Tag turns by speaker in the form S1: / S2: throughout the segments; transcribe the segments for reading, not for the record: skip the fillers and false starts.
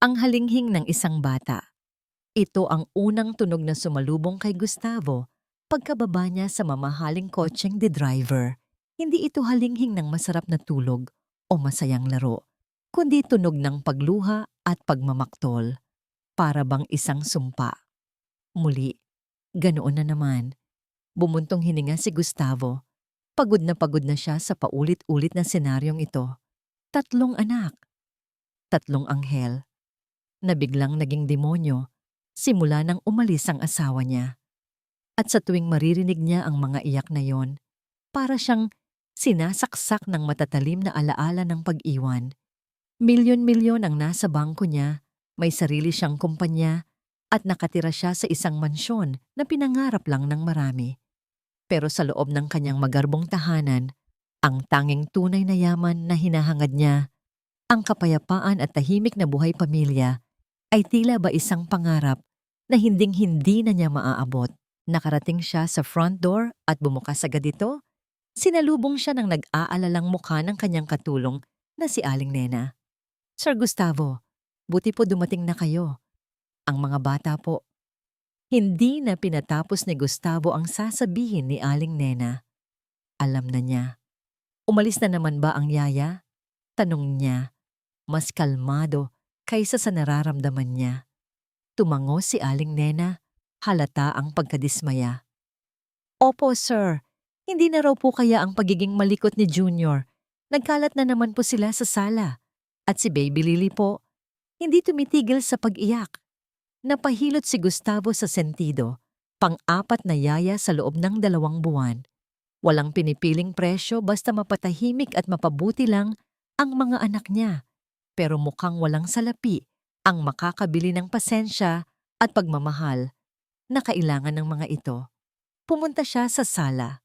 S1: Ang halinghing ng isang bata. Ito ang unang tunog na sumalubong kay Gustavo pagkababa niya sa mamahaling kotseng de driver. Hindi ito halinghing ng masarap na tulog o masayang laro, kundi tunog ng pagluha at pagmamaktol, para bang isang sumpa. Muli, ganoon na naman. Bumuntong hininga si Gustavo. Pagod na siya sa paulit-ulit na senaryong ito. Tatlong anak, tatlong anghel, na biglang naging demonyo simula nang umalis ang asawa niya. At sa tuwing maririnig niya ang mga iyak na yon, para siyang sinasaksak ng matatalim na alaala ng pag-iwan. Milyon-milyon ang nasa bangko niya, may sarili siyang kumpanya, at nakatira siya sa isang mansyon na pinangarap lang ng marami. Pero sa loob ng kanyang magarbong tahanan, ang tanging tunay na yaman na hinahangad niya, ang kapayapaan at tahimik na buhay pamilya, ay tila ba isang pangarap na hinding-hindi na niya maaabot. Nakarating siya sa front door at bumukas agad ito. Sinalubong siya ng nag-aalalang mukha ng kanyang katulong na si Aling Nena. "Sir Gustavo, buti po dumating na kayo." Ang mga bata po. Hindi na pinatapos ni Gustavo ang sasabihin ni Aling Nena. Alam na niya. Umalis na naman ba ang yaya? Tanong niya, mas kalmado kaysa sa nararamdaman niya. Tumango si Aling Nena, halata ang pagkadismaya. "Opo, sir. Hindi na raw po kaya ang pagiging malikot ni Junior. Nagkalat na naman po sila sa sala. At si Baby Lily po, hindi tumitigil sa pag-iyak." Napahilot si Gustavo sa sentido. Pang-apat na yaya sa loob ng 2 buwan. Walang pinipiling presyo basta mapatahimik at mapabuti lang ang mga anak niya. Pero mukhang walang salapi ang makakabili ng pasensya at pagmamahal na kailangan ng mga ito. Pumunta siya sa sala.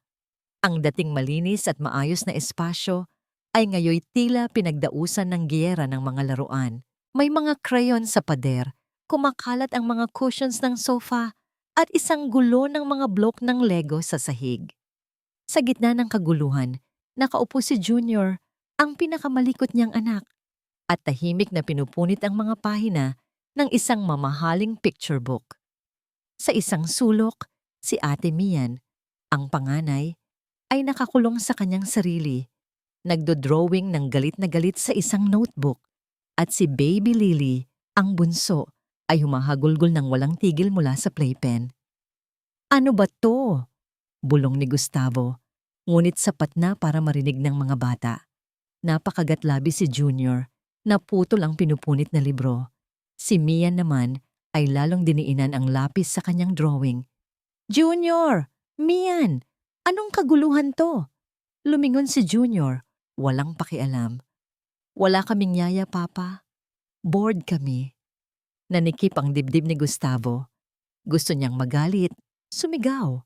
S1: Ang dating malinis at maayos na espasyo ay ngayoy tila pinagdausan ng giyera ng mga laruan. May mga crayon sa pader, kumakalat ang mga cushions ng sofa, at isang gulo ng mga blok ng Lego sa sahig. Sa gitna ng kaguluhan, nakaupo si Junior, ang pinakamalikot niyang anak, at tahimik na pinupunit ang mga pahina ng isang mamahaling picture book. Sa isang sulok, si Ate Mian, ang panganay, ay nakakulong sa kanyang sarili, nagdo-drawing ng galit na galit sa isang notebook, at si Baby Lily, ang bunso, ay humahagulgol ng walang tigil mula sa playpen. "Ano ba to?" bulong ni Gustavo, ngunit sapat na para marinig ng mga bata. Napakagatlabi si Junior, naputol ang pinupunit na libro. Si Mian naman ay lalong diniinan ang lapis sa kanyang drawing. "Junior! Mian! Anong kaguluhan to?" Lumingon si Junior, walang pakialam. "Wala kaming yaya, Papa. Bored kami." Nanikip ang dibdib ni Gustavo. Gusto niyang magalit, sumigaw.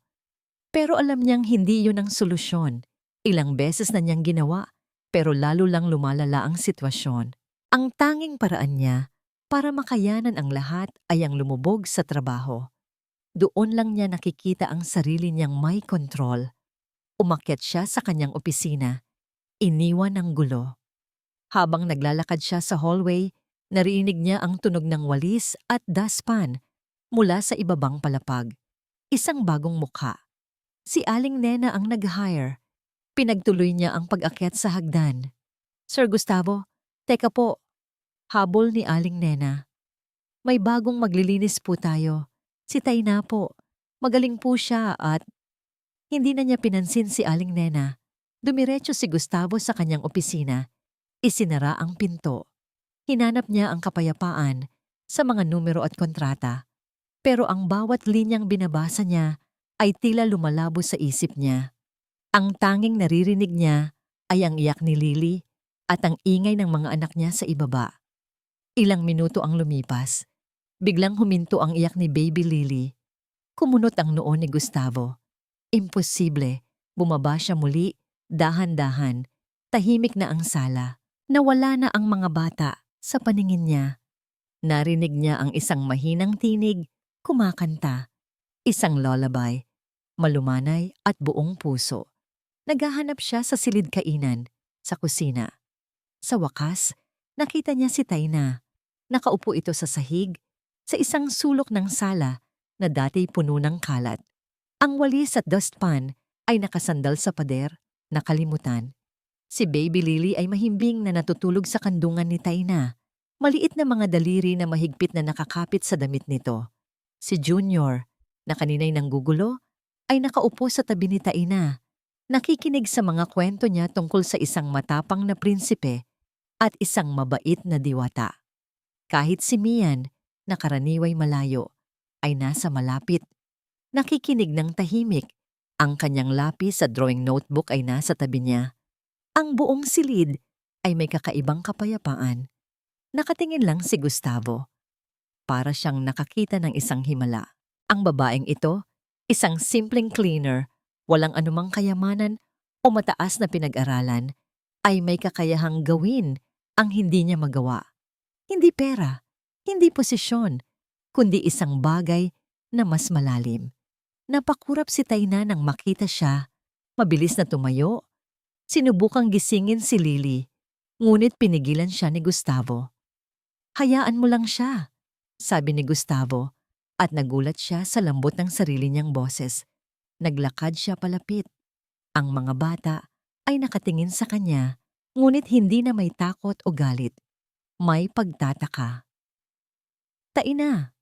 S1: Pero alam niyang hindi yun ang solusyon. Ilang beses na niyang ginawa, pero lalo lang lumalala ang sitwasyon. Ang tanging paraan niya para makayanan ang lahat ay ang lumubog sa trabaho. Doon lang niya nakikita ang sarili niyang may kontrol. Umakyat siya sa kanyang opisina. Iniwan ang gulo. Habang naglalakad siya sa hallway, narinig niya ang tunog ng walis at dustpan mula sa ibabang palapag. Isang bagong mukha. Si Aling Nena ang nag-hire. Pinagtuloy niya ang pag-akyat sa hagdan. "Sir Gustavo, teka po." Habol ni Aling Nena. "May bagong maglilinis po tayo. Si Tayna po. Magaling po siya at..." Hindi na niya pinansin si Aling Nena. Dumiretso si Gustavo sa kanyang opisina. Isinara ang pinto. Hinanap niya ang kapayapaan sa mga numero at kontrata. Pero ang bawat linyang binabasa niya ay tila lumalabo sa isip niya. Ang tanging naririnig niya ay ang iyak ni Lily at ang ingay ng mga anak niya sa ibaba. Ilang minuto ang lumipas. Biglang huminto ang iyak ni Baby Lily. Kumunot ang noo ni Gustavo. Imposible. Bumaba siya muli, dahan-dahan. Tahimik na ang sala. Nawala na ang mga bata sa paningin niya. Narinig niya ang isang mahinang tinig, kumakanta. Isang lullaby, malumanay at buong puso. Naghahanap siya sa silid kainan, sa kusina. Sa wakas, nakita niya si Tayna. Nakaupo ito sa sahig, sa isang sulok ng sala na dati puno ng kalat. Ang walis at dustpan ay nakasandal sa pader, nakalimutan. Si Baby Lily ay mahimbing na natutulog sa kandungan ni Taina. Maliit na mga daliri na mahigpit na nakakapit sa damit nito. Si Junior, na kanina'y nanggugulo, ay nakaupo sa tabi ni Taina. Nakikinig sa mga kwento niya tungkol sa isang matapang na prinsipe at isang mabait na diwata. Kahit si Mian, na karaniway malayo, ay nasa malapit. Nakikinig ng tahimik. Ang kanyang lapis sa drawing notebook ay nasa tabi niya. Ang buong silid ay may kakaibang kapayapaan. Nakatingin lang si Gustavo. Para siyang nakakita ng isang himala. Ang babaeng ito, isang simpleng cleaner, walang anumang kayamanan o mataas na pinag-aralan, ay may kakayahang gawin ang hindi niya magawa. Hindi pera, hindi posisyon, kundi isang bagay na mas malalim. Napakurap si Taina nang makita siya. Mabilis na tumayo. Sinubukang gisingin si Lily, ngunit pinigilan siya ni Gustavo. "Hayaan mo lang siya," sabi ni Gustavo, at nagulat siya sa lambot ng sarili niyang boses. Naglakad siya palapit. Ang mga bata ay nakatingin sa kanya, ngunit hindi na may takot o galit. May pagtataka. "Taina,"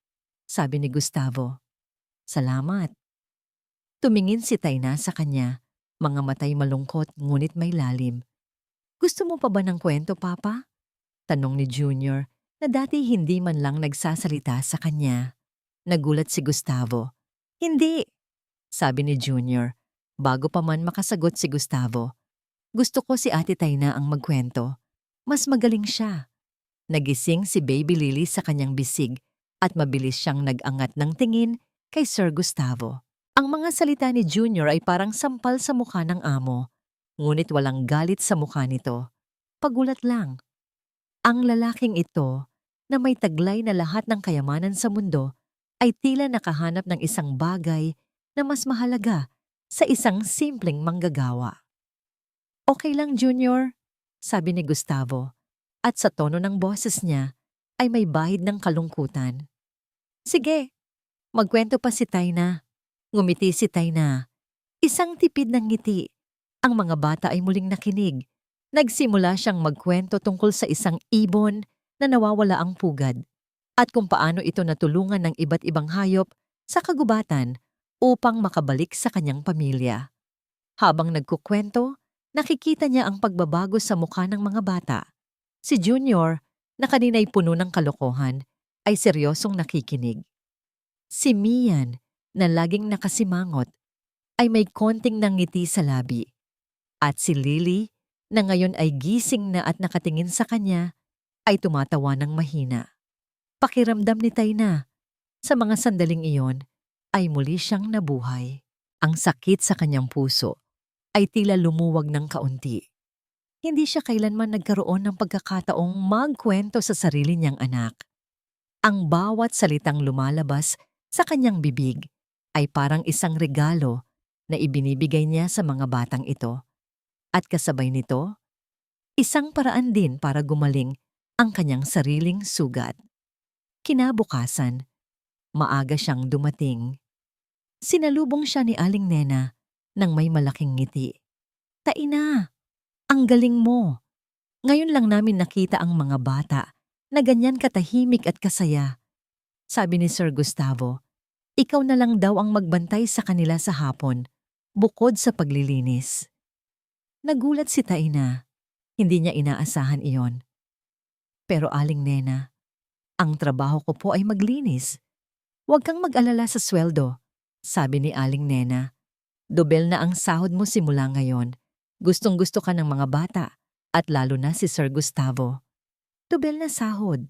S1: sabi ni Gustavo. "Salamat." Tumingin si Taina sa kanya, mga matay malungkot ngunit may lalim. "Gusto mo pa ba ng kwento, Papa?" Tanong ni Junior, na dati hindi man lang nagsasalita sa kanya. Nagulat si Gustavo. "Hindi," sabi ni Junior. Bago pa man makasagot si Gustavo, "Gusto ko si Ate Taina ang magkwento. Mas magaling siya." Nagising si Baby Lily sa kanyang bisig at mabilis siyang nag-angat ng tingin kay Sir Gustavo. Ang mga salita ni Junior ay parang sampal sa mukha ng amo, ngunit walang galit sa mukha nito. Pagulat lang. Ang lalaking ito, na may taglay na lahat ng kayamanan sa mundo, ay tila nakahanap ng isang bagay na mas mahalaga sa isang simpleng manggagawa. "Okay lang, Junior," sabi ni Gustavo, at sa tono ng boses niya ay may bahid ng kalungkutan. "Sige, magkwento pa si Taina." Ngumiti si Taina. Isang tipid ng ngiti. Ang mga bata ay muling nakinig. Nagsimula siyang magkwento tungkol sa isang ibon na nawawala ang pugad at kung paano ito natulungan ng iba't ibang hayop sa kagubatan upang makabalik sa kanyang pamilya. Habang nagkukwento, nakikita niya ang pagbabago sa mukha ng mga bata. Si Junior, na kanina'y puno ng kalokohan, ay seryosong nakikinig. Si Mian, na laging nakasimangot, ay may konting nangiti sa labi. At si Lily, na ngayon ay gising na at nakatingin sa kanya, ay tumatawa ng mahina. Pakiramdam ni Taina, sa mga sandaling iyon, ay muli siyang nabuhay. Ang sakit sa kanyang puso ay tila lumuwag ng kaunti. Hindi siya kailanman nagkaroon ng pagkakataong magkwento sa sarili niyang anak. Ang bawat salitang lumalabas sa kanyang bibig ay parang isang regalo na ibinibigay niya sa mga batang ito. At kasabay nito, isang paraan din para gumaling ang kanyang sariling sugat. Kinabukasan, maaga siyang dumating. Sinalubong siya ni Aling Nena nang may malaking ngiti. "Taina, ang galing mo. Ngayon lang namin nakita ang mga bata na ganyan katahimik at kasaya." Sabi ni Sir Gustavo, "Ikaw na lang daw ang magbantay sa kanila sa hapon, bukod sa paglilinis." Nagulat si Taina. Hindi niya inaasahan iyon. "Pero Aling Nena, ang trabaho ko po ay maglinis. Huwag kang mag-alala sa sweldo," sabi ni Aling Nena. "Dobel na ang sahod mo simula ngayon. Gustong-gusto ka ng mga bata, at lalo na si Sir Gustavo." Dobel na sahod.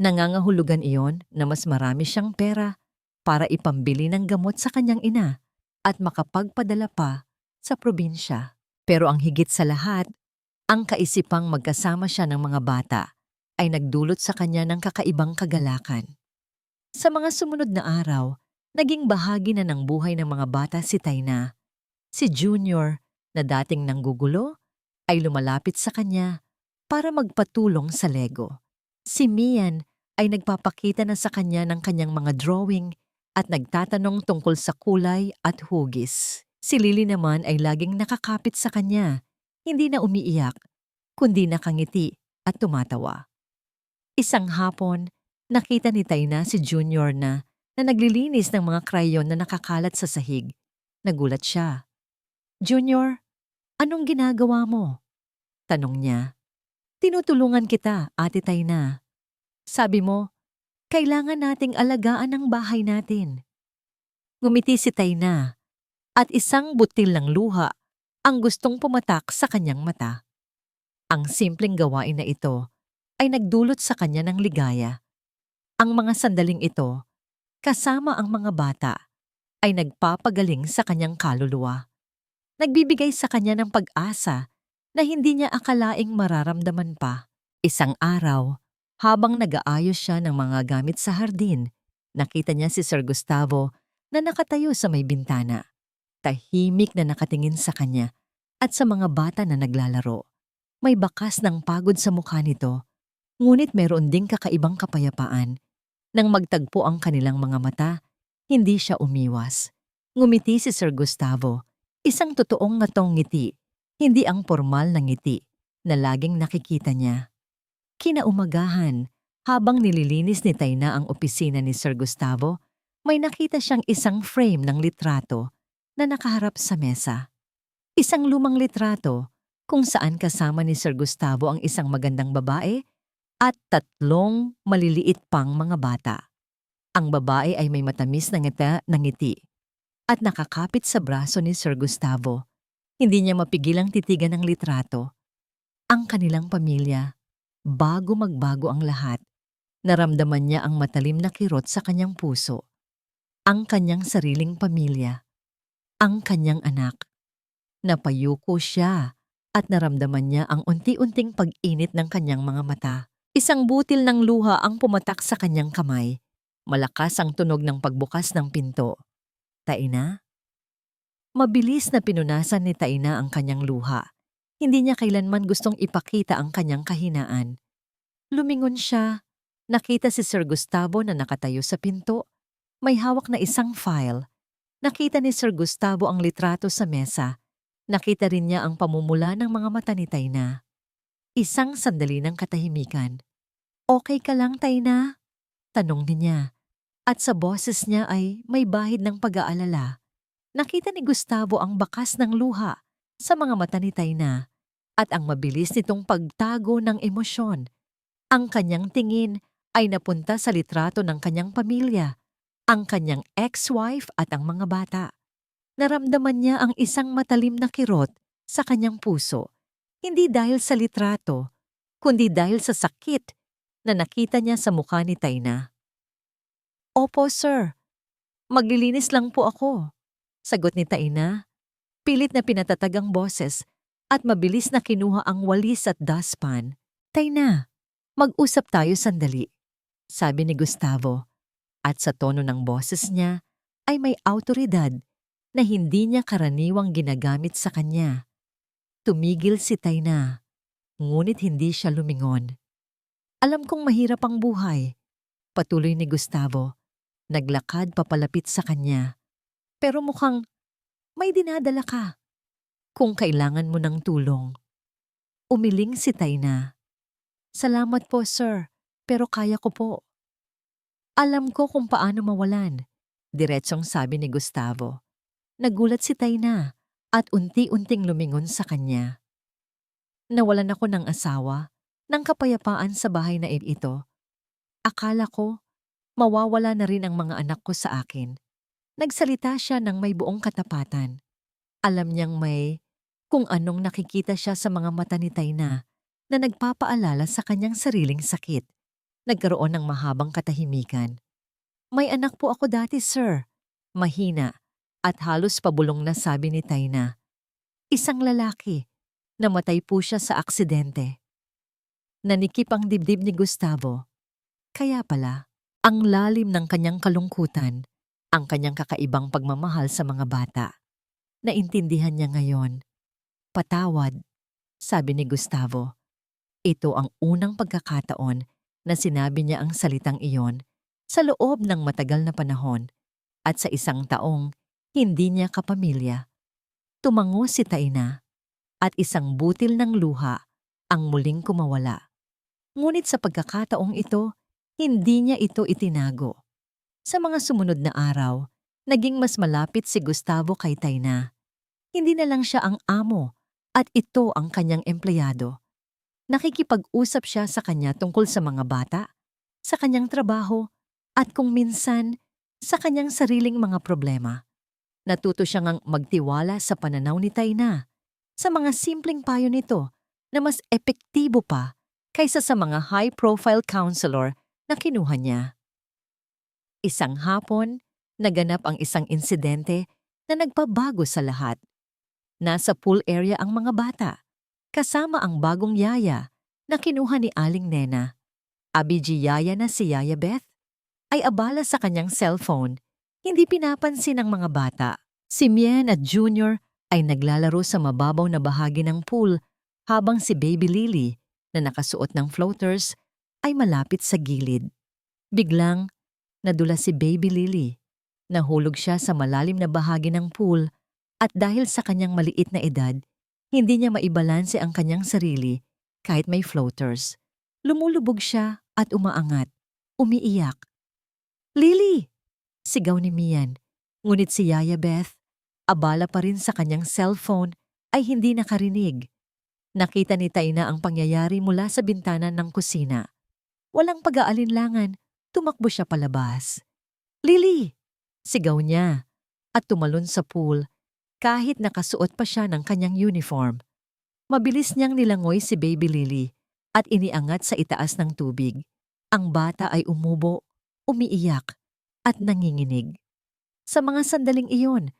S1: Nangangahulugan iyon na mas marami siyang pera para ipambili ng gamot sa kanyang ina at makapagpadala pa sa probinsya. Pero ang higit sa lahat, ang kaisipang magkasama siya ng mga bata ay nagdulot sa kanya ng kakaibang kagalakan. Sa mga sumunod na araw, naging bahagi na ng buhay ng mga bata si Taina. Si Junior, na dating nanggugulo, ay lumalapit sa kanya para magpatulong sa Lego. Si Mian ay nagpapakita na sa kanya ng kanyang mga drawing at nagtatanong tungkol sa kulay at hugis. Si Lily naman ay laging nakakapit sa kanya, hindi na umiiyak, kundi nakangiti at tumatawa. Isang hapon, nakita ni Taina si Junior na naglilinis ng mga krayon na nakakalat sa sahig. Nagulat siya. "Junior, anong ginagawa mo?" tanong niya. "Tinutulungan kita, Ate Taina. Sabi mo, kailangan nating alagaan ang bahay natin." Ngumiti si Taina at isang butil ng luha ang gustong pumatak sa kanyang mata. Ang simpleng gawain na ito ay nagdulot sa kanya ng ligaya. Ang mga sandaling ito, kasama ang mga bata, ay nagpapagaling sa kanyang kaluluwa. Nagbibigay sa kanya ng pag-asa na hindi niya akalaing mararamdaman pa. Isang araw, habang nag-aayos siya ng mga gamit sa hardin, nakita niya si Sir Gustavo na nakatayo sa may bintana. Tahimik na nakatingin sa kanya at sa mga bata na naglalaro. May bakas ng pagod sa mukha nito, ngunit meron ding kakaibang kapayapaan. Nang magtagpo ang kanilang mga mata, hindi siya umiwas. Ngumiti si Sir Gustavo, isang totoong ngatong ngiti, hindi ang formal na ngiti na laging nakikita niya. Kinaumagahan, habang nililinis ni Taina ang opisina ni Sir Gustavo, may nakita siyang isang frame ng litrato na nakaharap sa mesa. Isang lumang litrato kung saan kasama ni Sir Gustavo ang isang magandang babae at 3 maliliit pang mga bata. Ang babae ay may matamis na ngiti at nakakapit sa braso ni Sir Gustavo. Hindi niya mapigilang titigan ang litrato. Ang kanilang pamilya. Bago magbago ang lahat, naramdaman niya ang matalim na kirot sa kanyang puso. Ang kanyang sariling pamilya. Ang kanyang anak. Napayuko siya at naramdaman niya ang unti-unting pag-init ng kanyang mga mata. Isang butil ng luha ang pumatak sa kanyang kamay. Malakas ang tunog ng pagbukas ng pinto. "Taina?" Mabilis na pinunasan ni Taina ang kanyang luha. Hindi niya kailanman gustong ipakita ang kanyang kahinaan. Lumingon siya. Nakita si Sir Gustavo na nakatayo sa pinto. May hawak na isang file. Nakita ni Sir Gustavo ang litrato sa mesa. Nakita rin niya ang pamumula ng mga mata ni Taina. Isang sandali ng katahimikan. "Okay ka lang, Taina?" tanong niya. At sa boses niya ay may bahid ng pag-aalala. Nakita ni Gustavo ang bakas ng luha sa mga mata ni Taina at ang mabilis nitong pagtago ng emosyon. Ang kanyang tingin ay napunta sa litrato ng kanyang pamilya, ang kanyang ex-wife at ang mga bata. Naramdaman niya ang isang matalim na kirot sa kanyang puso, hindi dahil sa litrato, kundi dahil sa sakit na nakita niya sa mukha ni Taina. "Opo, sir. Maglilinis lang po ako," sagot ni Taina. Pilit na pinatatag ang boses at mabilis na kinuha ang walis at dustpan. "Taina, mag-usap tayo sandali," sabi ni Gustavo. At sa tono ng boses niya ay may awtoridad na hindi niya karaniwang ginagamit sa kanya. Tumigil si Taina, ngunit hindi siya lumingon. "Alam kong mahirap ang buhay," patuloy ni Gustavo. Naglakad papalapit sa kanya. "Pero mukhang may dinadala ka. Kung kailangan mo ng tulong." Umiling si Taina. "Salamat po, sir, pero kaya ko po." "Alam ko kung paano mawalan," diretsong sabi ni Gustavo. Nagulat si Taina at unti-unting lumingon sa kanya. "Nawalan ako ng asawa, ng kapayapaan sa bahay na ito. Akala ko, mawawala na rin ang mga anak ko sa akin." Nagsalita siya ng may buong katapatan. Alam niyang may kung anong nakikita siya sa mga mata ni Taina na nagpapaalala sa kanyang sariling sakit. Nagkaroon ng mahabang katahimikan. "May anak po ako dati, sir." Mahina at halos pabulong na sabi ni Taina. "Isang lalaki. Namatay po siya sa aksidente." Nanikip ang dibdib ni Gustavo. Kaya pala, ang lalim ng kanyang kalungkutan, ang kanyang kakaibang pagmamahal sa mga bata. Naintindihan niya ngayon. "Patawad," sabi ni Gustavo. Ito ang unang pagkakataon na sinabi niya ang salitang iyon sa loob ng matagal na panahon at sa isang taong hindi niya kapamilya. Tumango si Taina at isang butil ng luha ang muling kumawala. Ngunit sa pagkakataong ito, hindi niya ito itinago. Sa mga sumunod na araw, naging mas malapit si Gustavo kay Taina. Hindi na lang siya ang amo at ito ang kanyang empleyado. Nakikipag-usap siya sa kanya tungkol sa mga bata, sa kanyang trabaho, at kung minsan, sa kanyang sariling mga problema. Natuto siyang ang magtiwala sa pananaw ni Taina, sa mga simpleng payo nito na mas epektibo pa kaysa sa mga high-profile counselor na kinuha niya. Isang hapon, naganap ang isang insidente na nagpabago sa lahat. Nasa pool area ang mga bata, kasama ang bagong yaya na kinuha ni Aling Nena. Abiji yaya na si Yaya Beth ay abala sa kanyang cellphone. Hindi pinapansin ng mga bata. Si Mien at Junior ay naglalaro sa mababaw na bahagi ng pool habang si Baby Lily na nakasuot ng floaters ay malapit sa gilid. Biglang, nadula si Baby Lily. Nahulog siya sa malalim na bahagi ng pool at dahil sa kanyang maliit na edad, hindi niya maibalanse ang kanyang sarili kahit may floaters. Lumulubog siya at umaangat, umiiyak. "Lily!" Sigaw ni Mian, ngunit si Yaya Beth, abala pa rin sa kanyang cellphone, ay hindi nakarinig. Nakita ni Taina ang pangyayari mula sa bintana ng kusina. Walang pag-aalinlangan, tumakbo siya palabas. "Lily!" Sigaw niya at tumalon sa pool kahit nakasuot pa siya ng kanyang uniform. Mabilis niyang nilangoy si Baby Lily at iniangat sa itaas ng tubig. Ang bata ay umubo, umiiyak at nanginginig. Sa mga sandaling iyon,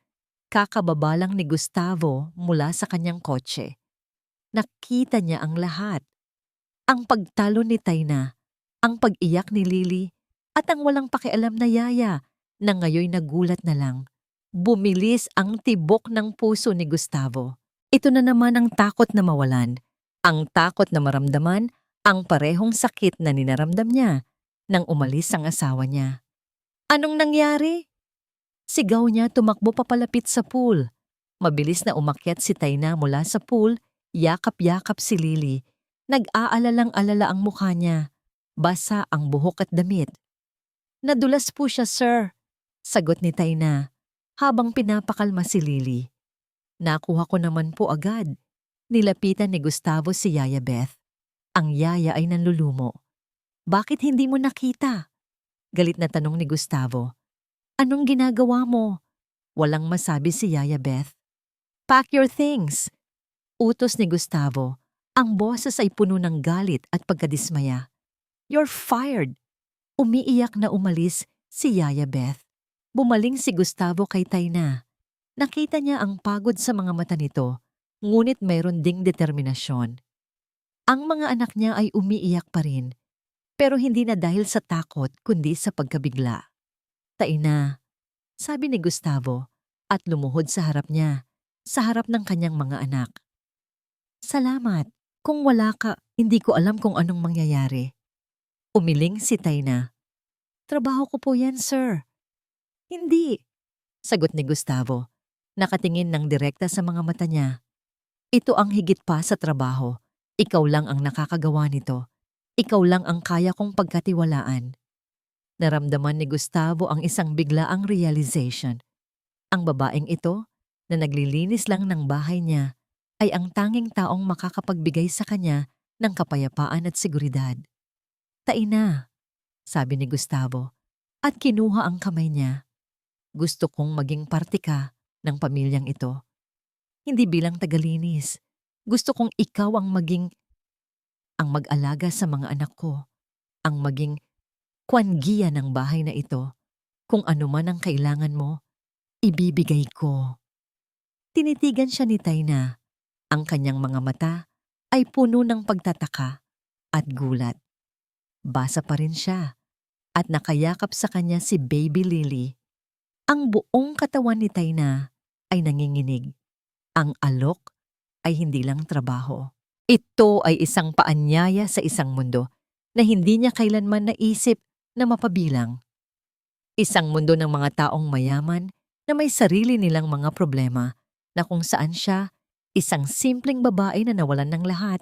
S1: kakababa lang ni Gustavo mula sa kanyang kotse. Nakita niya ang lahat. Ang pagtalo ni Taina, ang pag-iyak ni Lily, at ang walang pakialam na yaya na ngayoy nagulat na lang. Bumilis ang tibok ng puso ni Gustavo. Ito na naman ang takot na mawalan. Ang takot na maramdaman ang parehong sakit na ninaramdam niya nang umalis ang asawa niya. "Anong nangyari?" Sigaw niya, tumakbo papalapit sa pool. Mabilis na umakyat si Taina mula sa pool, yakap-yakap si Lily. Nag-aalalang-alala ang mukha niya. Basa ang buhok at damit. "Nadulas po siya, sir," sagot ni Taina habang pinapakalma si Lily. "Nakuha ko naman po agad." Nilapitan ni Gustavo si Yaya Beth. Ang yaya ay nanlulumo. "Bakit hindi mo nakita?" Galit na tanong ni Gustavo. "Anong ginagawa mo?" Walang masabi si Yaya Beth. "Pack your things," utos ni Gustavo. Ang boses ay puno ng galit at pagkadismaya. "You're fired." Umiiyak na umalis si Yaya Beth. Bumaling si Gustavo kay Taina. Nakita niya ang pagod sa mga mata nito, ngunit mayroon ding determinasyon. Ang mga anak niya ay umiiyak pa rin, pero hindi na dahil sa takot kundi sa pagkabigla. "Taina," sabi ni Gustavo at lumuhod sa harap niya, sa harap ng kanyang mga anak. "Salamat. Kung wala ka, hindi ko alam kung anong mangyayari." Umiling si Taina. "Trabaho ko po yan, sir." "Hindi," sagot ni Gustavo. Nakatingin ng direkta sa mga mata niya. "Ito ang higit pa sa trabaho. Ikaw lang ang nakakagawa nito. Ikaw lang ang kaya kong pagkatiwalaan." Naramdaman ni Gustavo ang isang biglaang realization. Ang babaeng ito, na naglilinis lang ng bahay niya, ay ang tanging taong makakapagbigay sa kanya ng kapayapaan at seguridad. "Taina," sabi ni Gustavo, at kinuha ang kamay niya. "Gusto kong maging parte ka ng pamilyang ito. Hindi bilang tagalinis. Gusto kong ikaw ang mag-alaga sa mga anak ko, ang maging kwangiya ng bahay na ito. Kung ano man ang kailangan mo, ibibigay ko." Tinitigan siya ni Taina. Ang kanyang mga mata ay puno ng pagtataka at gulat. Basa pa rin siya at nakayakap sa kanya si Baby Lily. Ang buong katawan ni Taina ay nanginginig. Ang alok ay hindi lang trabaho. Ito ay isang paanyaya sa isang mundo na hindi niya kailanman naisip na mapabilang. Isang mundo ng mga taong mayaman na may sarili nilang mga problema na kung saan siya, isang simpleng babae na nawalan ng lahat,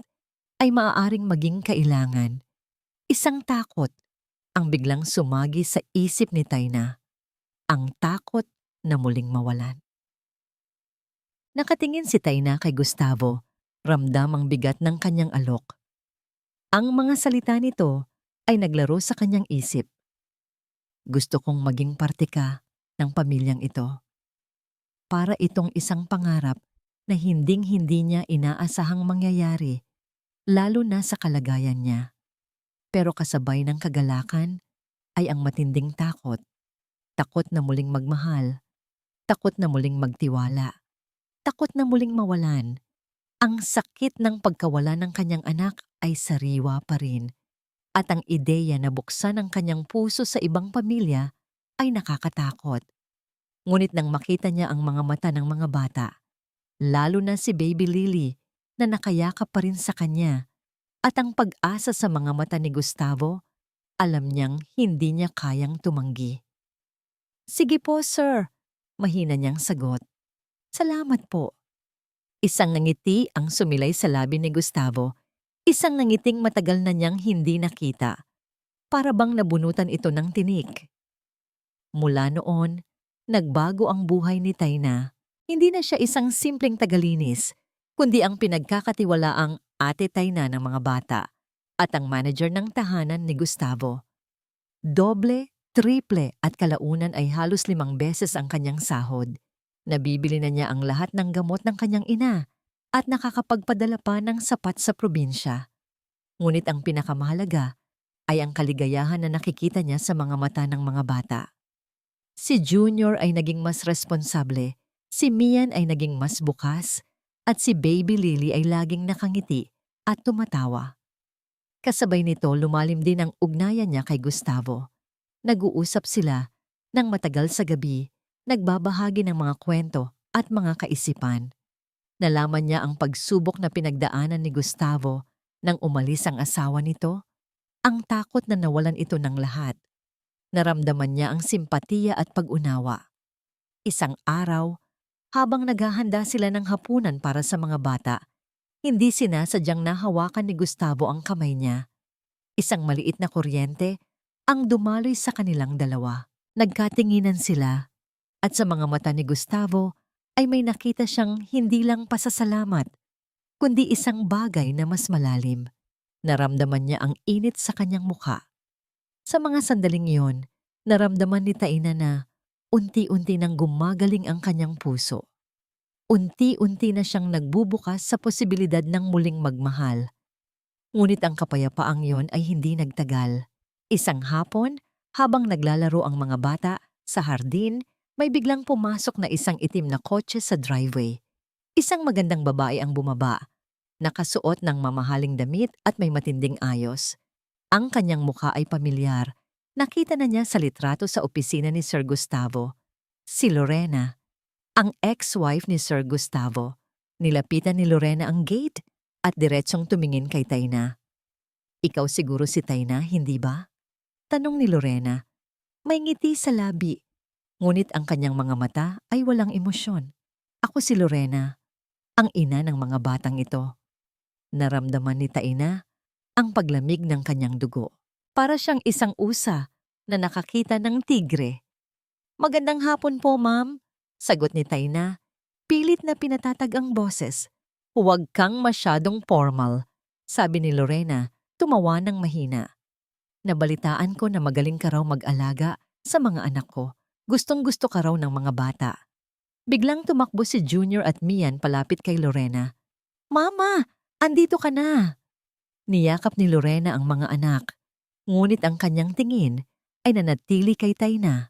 S1: ay maaaring maging kailangan. Isang takot ang biglang sumagi sa isip ni Taina. Ang takot na muling mawalan. Nakatingin si Taina kay Gustavo, ramdam ang bigat ng kanyang alok. Ang mga salita nito ay naglaro sa kanyang isip. Gusto kong maging parte ka ng pamilyang ito. Para itong isang pangarap na hinding-hindi niya inaasahang mangyayari, lalo na sa kalagayan niya. Pero kasabay ng kagalakan ay ang matinding takot. Takot na muling magmahal. Takot na muling magtiwala. Takot na muling mawalan. Ang sakit ng pagkawala ng kanyang anak ay sariwa pa rin. At ang ideya na buksan ang kanyang puso sa ibang pamilya ay nakakatakot. Ngunit nang makita niya ang mga mata ng mga bata, lalo na si Baby Lily na nakayakap pa rin sa kanya, at ang pag-asa sa mga mata ni Gustavo, alam niyang hindi niya kayang tumanggi. Sige po, sir, mahina niyang sagot. Salamat po. Isang ngiti ang sumilay sa labi ni Gustavo. Isang nangiting matagal na niyang hindi nakita. Para bang nabunutan ito ng tinik. Mula noon, nagbago ang buhay ni Taina. Hindi na siya isang simpleng tagalinis, kundi ang pinagkakatiwalaang ate Taina ng mga bata at ang manager ng tahanan ni Gustavo. Doble, triple at kalaunan ay halos 5 beses ang kanyang sahod. Nabibili na niya ang lahat ng gamot ng kanyang ina at nakakapagpadala pa ng sapat sa probinsya. Ngunit ang pinakamahalaga ay ang kaligayahan na nakikita niya sa mga mata ng mga bata. Si Junior ay naging mas responsable, si Mian ay naging mas bukas, at si Baby Lily ay laging nakangiti at tumatawa. Kasabay nito lumalim din ang ugnayan niya kay Gustavo. Nag-uusap sila ng matagal sa gabi, nagbabahagi ng mga kwento at mga kaisipan. Nalaman niya ang pagsubok na pinagdaanan ni Gustavo nang umalis ang asawa nito, ang takot na nawalan ito ng lahat. Naramdaman niya ang simpatiya at pag-unawa. Isang araw, habang naghahanda sila ng hapunan para sa mga bata, hindi sinasadyang nahawakan ni Gustavo ang kamay niya. Isang maliit na kuryente ang dumaloy sa kanilang dalawa. Nagkatinginan sila, at sa mga mata ni Gustavo ay may nakita siyang hindi lang pasasalamat, kundi isang bagay na mas malalim. Naramdaman niya ang init sa kanyang mukha. Sa mga sandaling iyon, naramdaman ni Taina na unti-unti nang gumagaling ang kanyang puso. Unti-unti na siyang nagbubukas sa posibilidad ng muling magmahal. Ngunit ang kapayapaang iyon ay hindi nagtagal. Isang hapon, habang naglalaro ang mga bata sa hardin, may biglang pumasok na isang itim na kotse sa driveway. Isang magandang babae ang bumaba, nakasuot ng mamahaling damit at may matinding ayos. Ang kanyang mukha ay pamilyar. Nakita na niya sa litrato sa opisina ni Sir Gustavo. Si Lorena, ang ex-wife ni Sir Gustavo. Nilapitan ni Lorena ang gate at diretsong tumingin kay Taina. Ikaw siguro si Taina, hindi ba? Tanong ni Lorena. May ngiti sa labi. Ngunit ang kanyang mga mata ay walang emosyon. Ako si Lorena, ang ina ng mga batang ito. Naramdaman ni Taina ang paglamig ng kanyang dugo. Para siyang isang usa na nakakita ng tigre. Magandang hapon po, ma'am, sagot ni Taina. Pilit na pinatatag ang boses. Huwag kang masyadong formal, sabi ni Lorena, tumawa ng mahina. Nabalitaan ko na magaling ka raw mag-alaga sa mga anak ko. Gustong-gusto ka raw ng mga bata. Biglang tumakbo si Junior at Mian palapit kay Lorena. Mama, andito ka na! Niyakap ni Lorena ang mga anak. Ngunit ang kanyang tingin ay nanatili kay Taina.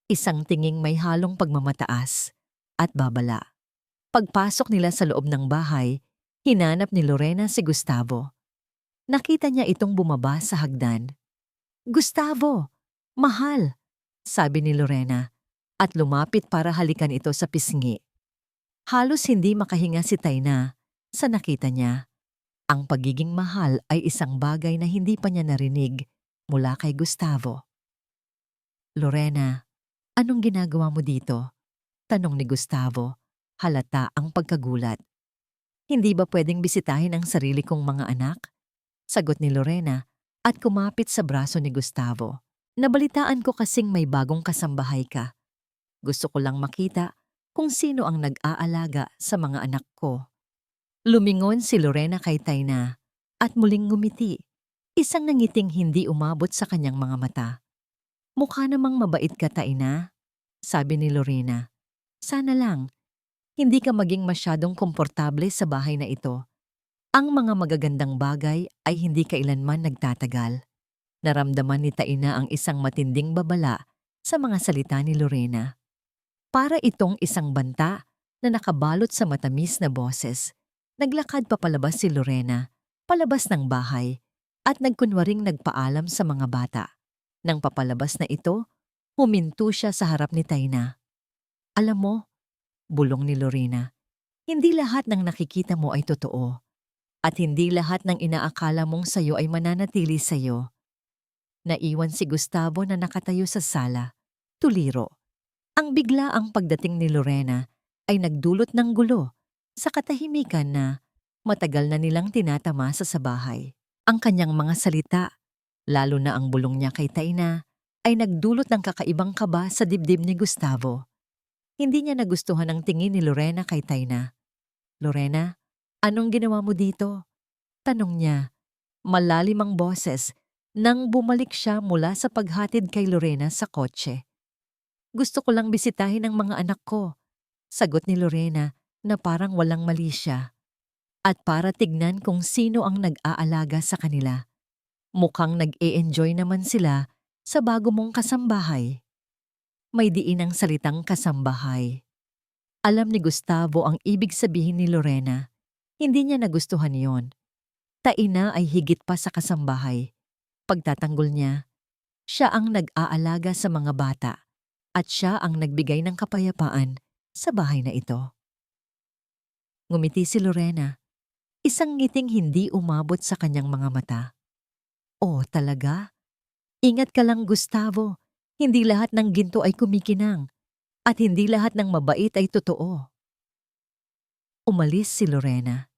S1: Isang tinging may halong pagmamataas at babala. Pagpasok nila sa loob ng bahay, hinanap ni Lorena si Gustavo. Nakita niya itong bumaba sa hagdan. Gustavo! Mahal! Sabi ni Lorena at lumapit para halikan ito sa pisngi. Halos hindi makahinga si Taina sa nakita niya. Ang pagiging mahal ay isang bagay na hindi pa niya narinig mula kay Gustavo. "Lorena, anong ginagawa mo dito?" tanong ni Gustavo. Halata ang pagkagulat. "Hindi ba pwedeng bisitahin ang sarili kong mga anak?" sagot ni Lorena at kumapit sa braso ni Gustavo. "Nabalitaan ko kasing may bagong kasambahay ka. Gusto ko lang makita kung sino ang nag-aalaga sa mga anak ko." Lumingon si Lorena kay Taina at muling ngumiti, isang nangiting hindi umabot sa kanyang mga mata. "Mukha namang mabait ka, Taina," sabi ni Lorena. "Sana lang, hindi ka maging masyadong komportable sa bahay na ito. Ang mga magagandang bagay ay hindi kailanman nagtatagal." Naramdaman ni Taina ang isang matinding babala sa mga salita ni Lorena. Para itong isang banta na nakabalot sa matamis na boses. Naglakad papalabas si Lorena, palabas ng bahay, at nagkunwaring nagpaalam sa mga bata. Nang papalabas na ito, huminto siya sa harap ni Taina. "Alam mo," bulong ni Lorena, "hindi lahat ng nakikita mo ay totoo. At hindi lahat ng inaakala mong sayo ay mananatili sayo." Naiwan si Gustavo na nakatayo sa sala, tuliro. Ang biglaang pagdating ni Lorena ay nagdulot ng gulo sa katahimikan na matagal na nilang tinatamasa sa bahay. Ang kanyang mga salita, lalo na ang bulong niya kay Taina, ay nagdulot ng kakaibang kaba sa dibdib ni Gustavo. Hindi niya nagustuhan ang tingin ni Lorena kay Taina. "Lorena, anong ginawa mo dito?" tanong niya. Malalim ang boses nang bumalik siya mula sa paghatid kay Lorena sa kotse. "Gusto ko lang bisitahin ang mga anak ko," sagot ni Lorena na parang walang mali siya. "At para tignan kung sino ang nag-aalaga sa kanila. Mukhang nag-e-enjoy naman sila sa bago mong kasambahay." May diin ang salitang kasambahay. Alam ni Gustavo ang ibig sabihin ni Lorena. Hindi niya nagustuhan yon. Taina ay higit pa sa kasambahay. Pagtatanggol niya, siya ang nag-aalaga sa mga bata at siya ang nagbigay ng kapayapaan sa bahay na ito. Ngumiti si Lorena, isang ngiting hindi umabot sa kanyang mga mata. "Oh, talaga? Ingat ka lang, Gustavo. Hindi lahat ng ginto ay kumikinang at hindi lahat ng mabait ay totoo." Umalis si Lorena.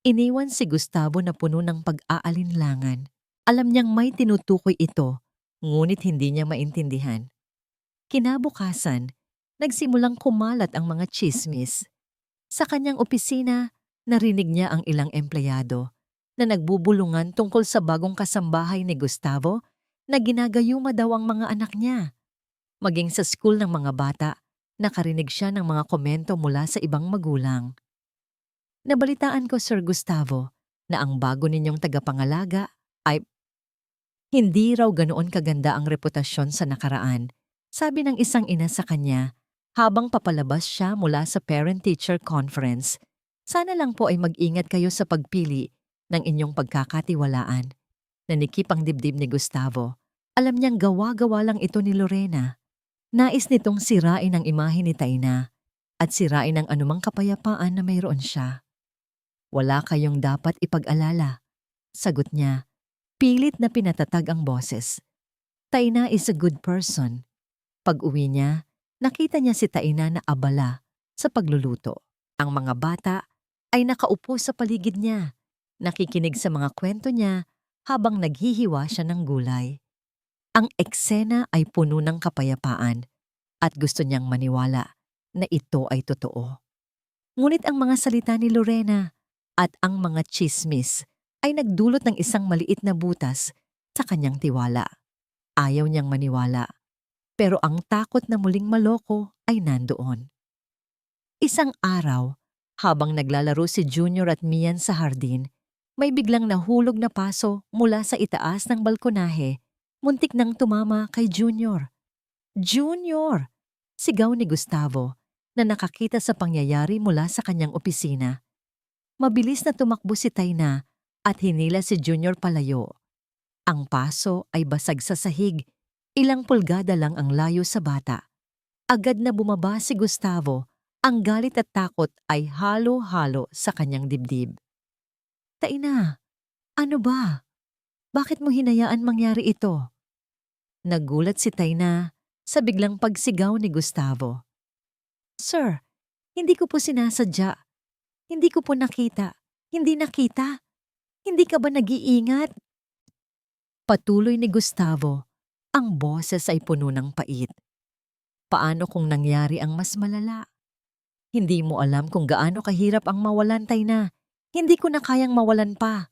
S1: Iniwan si Gustavo na puno ng pag-aalinlangan. Alam niyang may tinutukoy ito, ngunit hindi niya maintindihan. Kinabukasan, nagsimulang kumalat ang mga tsismis. Sa kanyang opisina, narinig niya ang ilang empleyado na nagbubulungan tungkol sa bagong kasambahay ni Gustavo na ginagayuma daw ang mga anak niya. Maging sa school ng mga bata, nakarinig siya ng mga komento mula sa ibang magulang. "Nabalitaan ko, Sir Gustavo, na ang bago ninyong tagapangalaga ay hindi raw ganoon kaganda ang reputasyon sa nakaraan," sabi ng isang ina sa kanya habang papalabas siya mula sa parent-teacher conference. "Sana lang po ay mag-ingat kayo sa pagpili ng inyong pagkakatiwalaan." Nanikip ang dibdib ni Gustavo. Alam niyang gawa-gawa lang ito ni Lorena. Nais nitong sirain ang imahe ni Taina at sirain ang anumang kapayapaan na mayroon siya. "Wala kayong dapat ipag-alala," sagot niya. Pilit na pinatatag ang boses. "Taina is a good person." Pag-uwi niya, nakita niya si Taina na abala sa pagluluto. Ang mga bata ay nakaupo sa paligid niya, nakikinig sa mga kwento niya habang naghihiwa siya ng gulay. Ang eksena ay puno ng kapayapaan at gusto niyang maniwala na ito ay totoo. Ngunit ang mga salita ni Lorena at ang mga tsismis ay nagdulot ng isang maliit na butas sa kanyang tiwala. Ayaw niyang maniwala, pero ang takot na muling maloko ay nandoon. Isang araw, habang naglalaro si Junior at Mian sa hardin, may biglang nahulog na paso mula sa itaas ng balkonahe. Muntik nang tumama kay Junior. "Junior!" sigaw ni Gustavo na nakakita sa pangyayari mula sa kanyang opisina. Mabilis na tumakbo si Taina at hinila si Junior palayo. Ang paso ay basag sa sahig, ilang pulgada lang ang layo sa bata. Agad na bumaba si Gustavo, ang galit at takot ay halo-halo sa kanyang dibdib. Taina, ano ba? Bakit mo hinayaan mangyari ito? Nagulat si Taina sa biglang pagsigaw ni Gustavo. Sir, hindi ko po sinasadya. Hindi ko po nakita. Hindi nakita. Hindi ka ba nag-iingat? Patuloy ni Gustavo, ang boses ay puno ng pait. Paano kung nangyari ang mas malala? Hindi mo alam kung gaano kahirap ang mawalan, Taina. Hindi ko na kayang mawalan pa.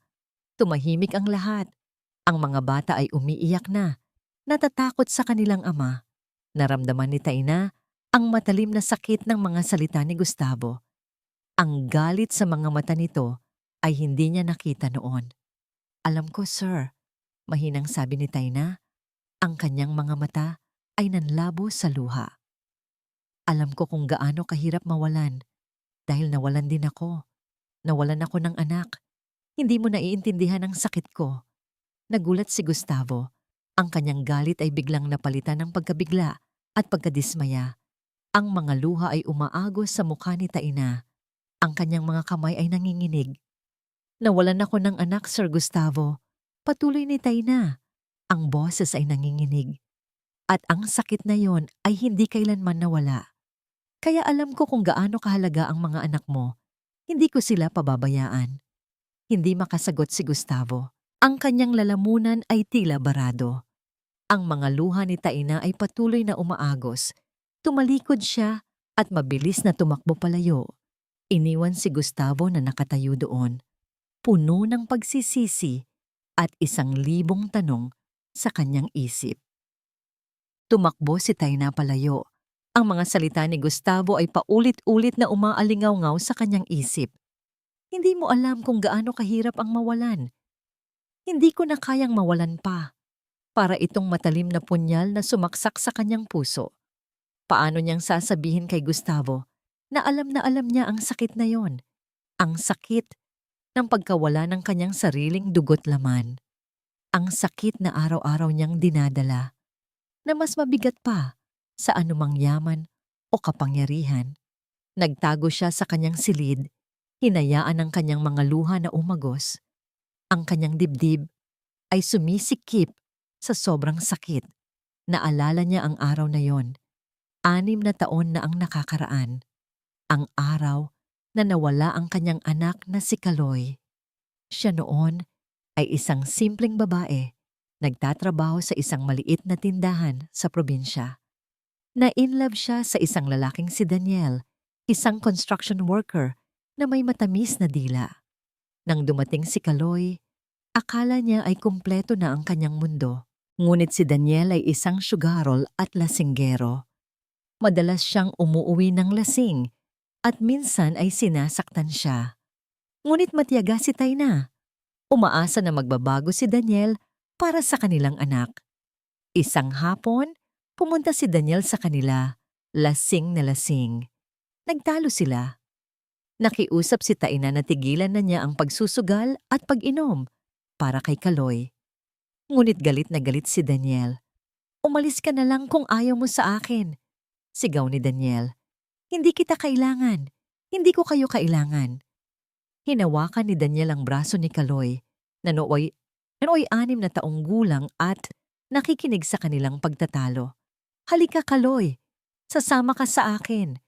S1: Tumahimik ang lahat. Ang mga bata ay umiiyak na. Natatakot sa kanilang ama. Naramdaman ni Taina ang matalim na sakit ng mga salita ni Gustavo. Ang galit sa mga mata nito ay hindi niya nakita noon. Alam ko, sir, mahinang sabi ni Taina, ang kanyang mga mata ay nanlabo sa luha. Alam ko kung gaano kahirap mawalan dahil nawalan din ako. Nawalan ako ng anak. Hindi mo naiintindihan ang sakit ko. Nagulat si Gustavo. Ang kanyang galit ay biglang napalitan ng pagkabigla at pagkadismaya. Ang mga luha ay umaagos sa mukha ni Taina. Ang kanyang mga kamay ay nanginginig. Nawalan ako ng anak, Sir Gustavo. Patuloy ni Taina. Ang boses ay nanginginig. At ang sakit na yon ay hindi kailanman nawala. Kaya alam ko kung gaano kahalaga ang mga anak mo. Hindi ko sila pababayaan. Hindi makasagot si Gustavo. Ang kanyang lalamunan ay tila barado. Ang mga luha ni Taina ay patuloy na umaagos. Tumalikod siya at mabilis na tumakbo palayo. Iniwan si Gustavo na nakatayo doon, puno ng pagsisisi at 1,000 tanong sa kanyang isip. Tumakbo si Taina palayo. Ang mga salita ni Gustavo ay paulit-ulit na umaalingaw-ngaw sa kanyang isip. Hindi mo alam kung gaano kahirap ang mawalan. Hindi ko na kayang mawalan pa. Para itong matalim na punyal na sumaksak sa kanyang puso. Paano niyang sasabihin kay Gustavo na alam niya ang sakit na yon? Ang sakit ng pagkawala ng kanyang sariling dugot laman. Ang sakit na araw-araw niyang dinadala. Na mas mabigat pa sa anumang yaman o kapangyarihan. Nagtago siya sa kanyang silid, hinayaan ang kanyang mga luha na umagos. Ang kanyang dibdib ay sumisikip sa sobrang sakit. Naalala niya ang araw na yon. 6 na taon na ang nakakaraan. Ang araw na nawala ang kanyang anak na si Kaloy. Siya noon ay isang simpleng babae, nagtatrabaho sa isang maliit na tindahan sa probinsya. Na-inlove siya sa isang lalaking si Daniel, isang construction worker na may matamis na dila. Nang dumating si Kaloy, akala niya ay kumpleto na ang kanyang mundo. Ngunit si Daniel ay isang sugarol at lasinggero. Madalas siyang umuuwi ng lasing at minsan ay sinasaktan siya. Ngunit matiyaga si Taina. Umaasa na magbabago si Daniel para sa kanilang anak. Isang hapon, pumunta si Daniel sa kanila, lasing na lasing. Nagtalo sila. Nakiusap si Taina na tigilan na niya ang pagsusugal at pag-inom para kay Kaloy. Ngunit galit na galit si Daniel. Umalis ka na lang kung ayaw mo sa akin. Sigaw ni Daniel. Hindi kita kailangan. Hindi ko kayo kailangan. Hinawakan ni Daniel ang braso ni Kaloy na nooy 6 na taong gulang at nakikinig sa kanilang pagtatalo. Halika Kaloy, sasama ka sa akin.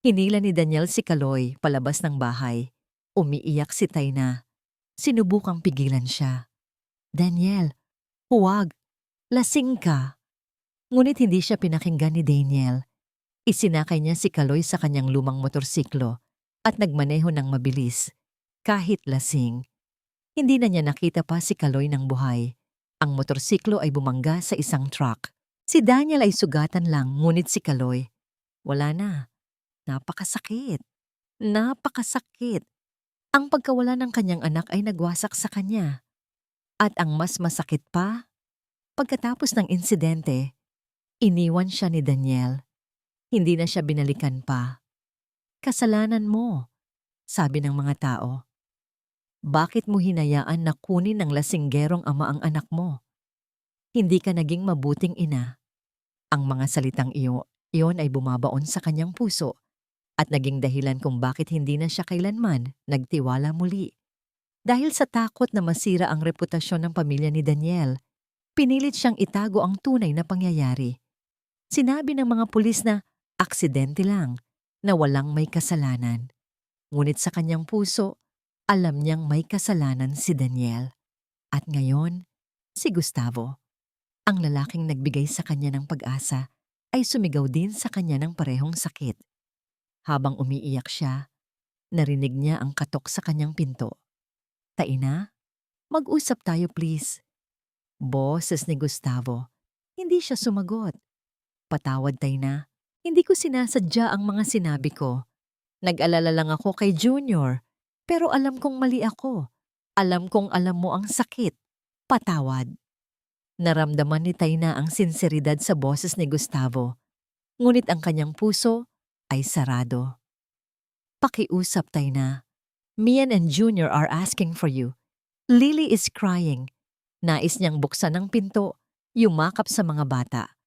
S1: Hinila ni Daniel si Kaloy palabas ng bahay. Umiiyak si Taina. Sinubukang pigilan siya. Daniel, huwag, lasing ka. Ngunit hindi siya pinakinggan ni Daniel. Isinakay niya si Kaloy sa kanyang lumang motorsiklo at nagmaneho ng mabilis, kahit lasing. Hindi na niya nakita pa si Kaloy ng buhay. Ang motorsiklo ay bumangga sa isang truck. Si Daniel ay sugatan lang, ngunit si Kaloy, wala na. Napakasakit. Napakasakit. Ang pagkawala ng kanyang anak ay nagwasak sa kanya. At ang mas masakit pa, pagkatapos ng insidente, iniwan siya ni Daniel. Hindi na siya binalikan pa. Kasalanan mo, sabi ng mga tao. Bakit mo hinayaan na kunin ng lasinggerong ama ang anak mo? Hindi ka naging mabuting ina. Ang mga salitang iyon ay bumabaon sa kanyang puso at naging dahilan kung bakit hindi na siya kailanman nagtiwala muli. Dahil sa takot na masira ang reputasyon ng pamilya ni Daniel, pinilit siyang itago ang tunay na pangyayari. Sinabi ng mga pulis na aksidente lang, na walang may kasalanan. Ngunit sa kanyang puso, alam niyang may kasalanan si Daniel. At ngayon, si Gustavo, ang lalaking nagbigay sa kanya ng pag-asa, ay sumigaw din sa kanya ng parehong sakit. Habang umiiyak siya, narinig niya ang katok sa kanyang pinto. "Taina, mag-usap tayo please." Boses ni Gustavo. Hindi siya sumagot. "Patawad, Taina. Hindi ko sinasadya ang mga sinabi ko. Nag-alala lang ako kay Junior. Pero alam kong mali ako. Alam kong alam mo ang sakit. Patawad." Naramdaman ni Taina ang sinseridad sa boses ni Gustavo. Ngunit ang kanyang puso ay sarado. "Pakiusap, Taina. Mian and Junior are asking for you. Lily is crying." Nais niyang buksan ang pinto, yumakap sa mga bata.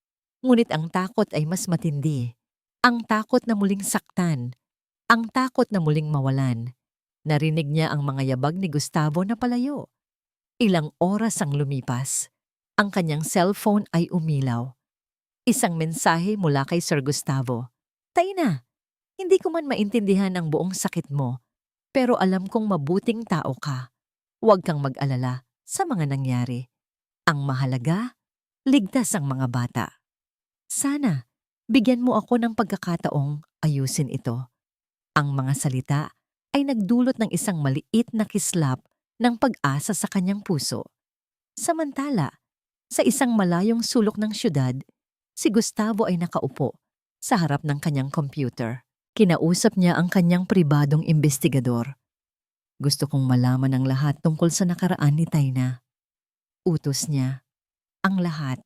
S1: Ngunit ang takot ay mas matindi. Ang takot na muling saktan. Ang takot na muling mawalan. Narinig niya ang mga yabag ni Gustavo na palayo. Ilang oras ang lumipas. Ang kanyang cellphone ay umilaw. Isang mensahe mula kay Sir Gustavo. "Taina, hindi ko man maintindihan ang buong sakit mo, pero alam kong mabuting tao ka. Huwag kang mag-alala sa mga nangyari. Ang mahalaga, ligtas ang mga bata. Sana, bigyan mo ako ng pagkakataong ayusin ito." Ang mga salita ay nagdulot ng isang maliit na kislap ng pag-asa sa kanyang puso. Samantala, sa isang malayong sulok ng syudad, si Gustavo ay nakaupo sa harap ng kanyang computer. Kinausap niya ang kanyang pribadong investigador. "Gusto kong malaman ang lahat tungkol sa nakaraan ni Taina." Utos niya. Ang lahat,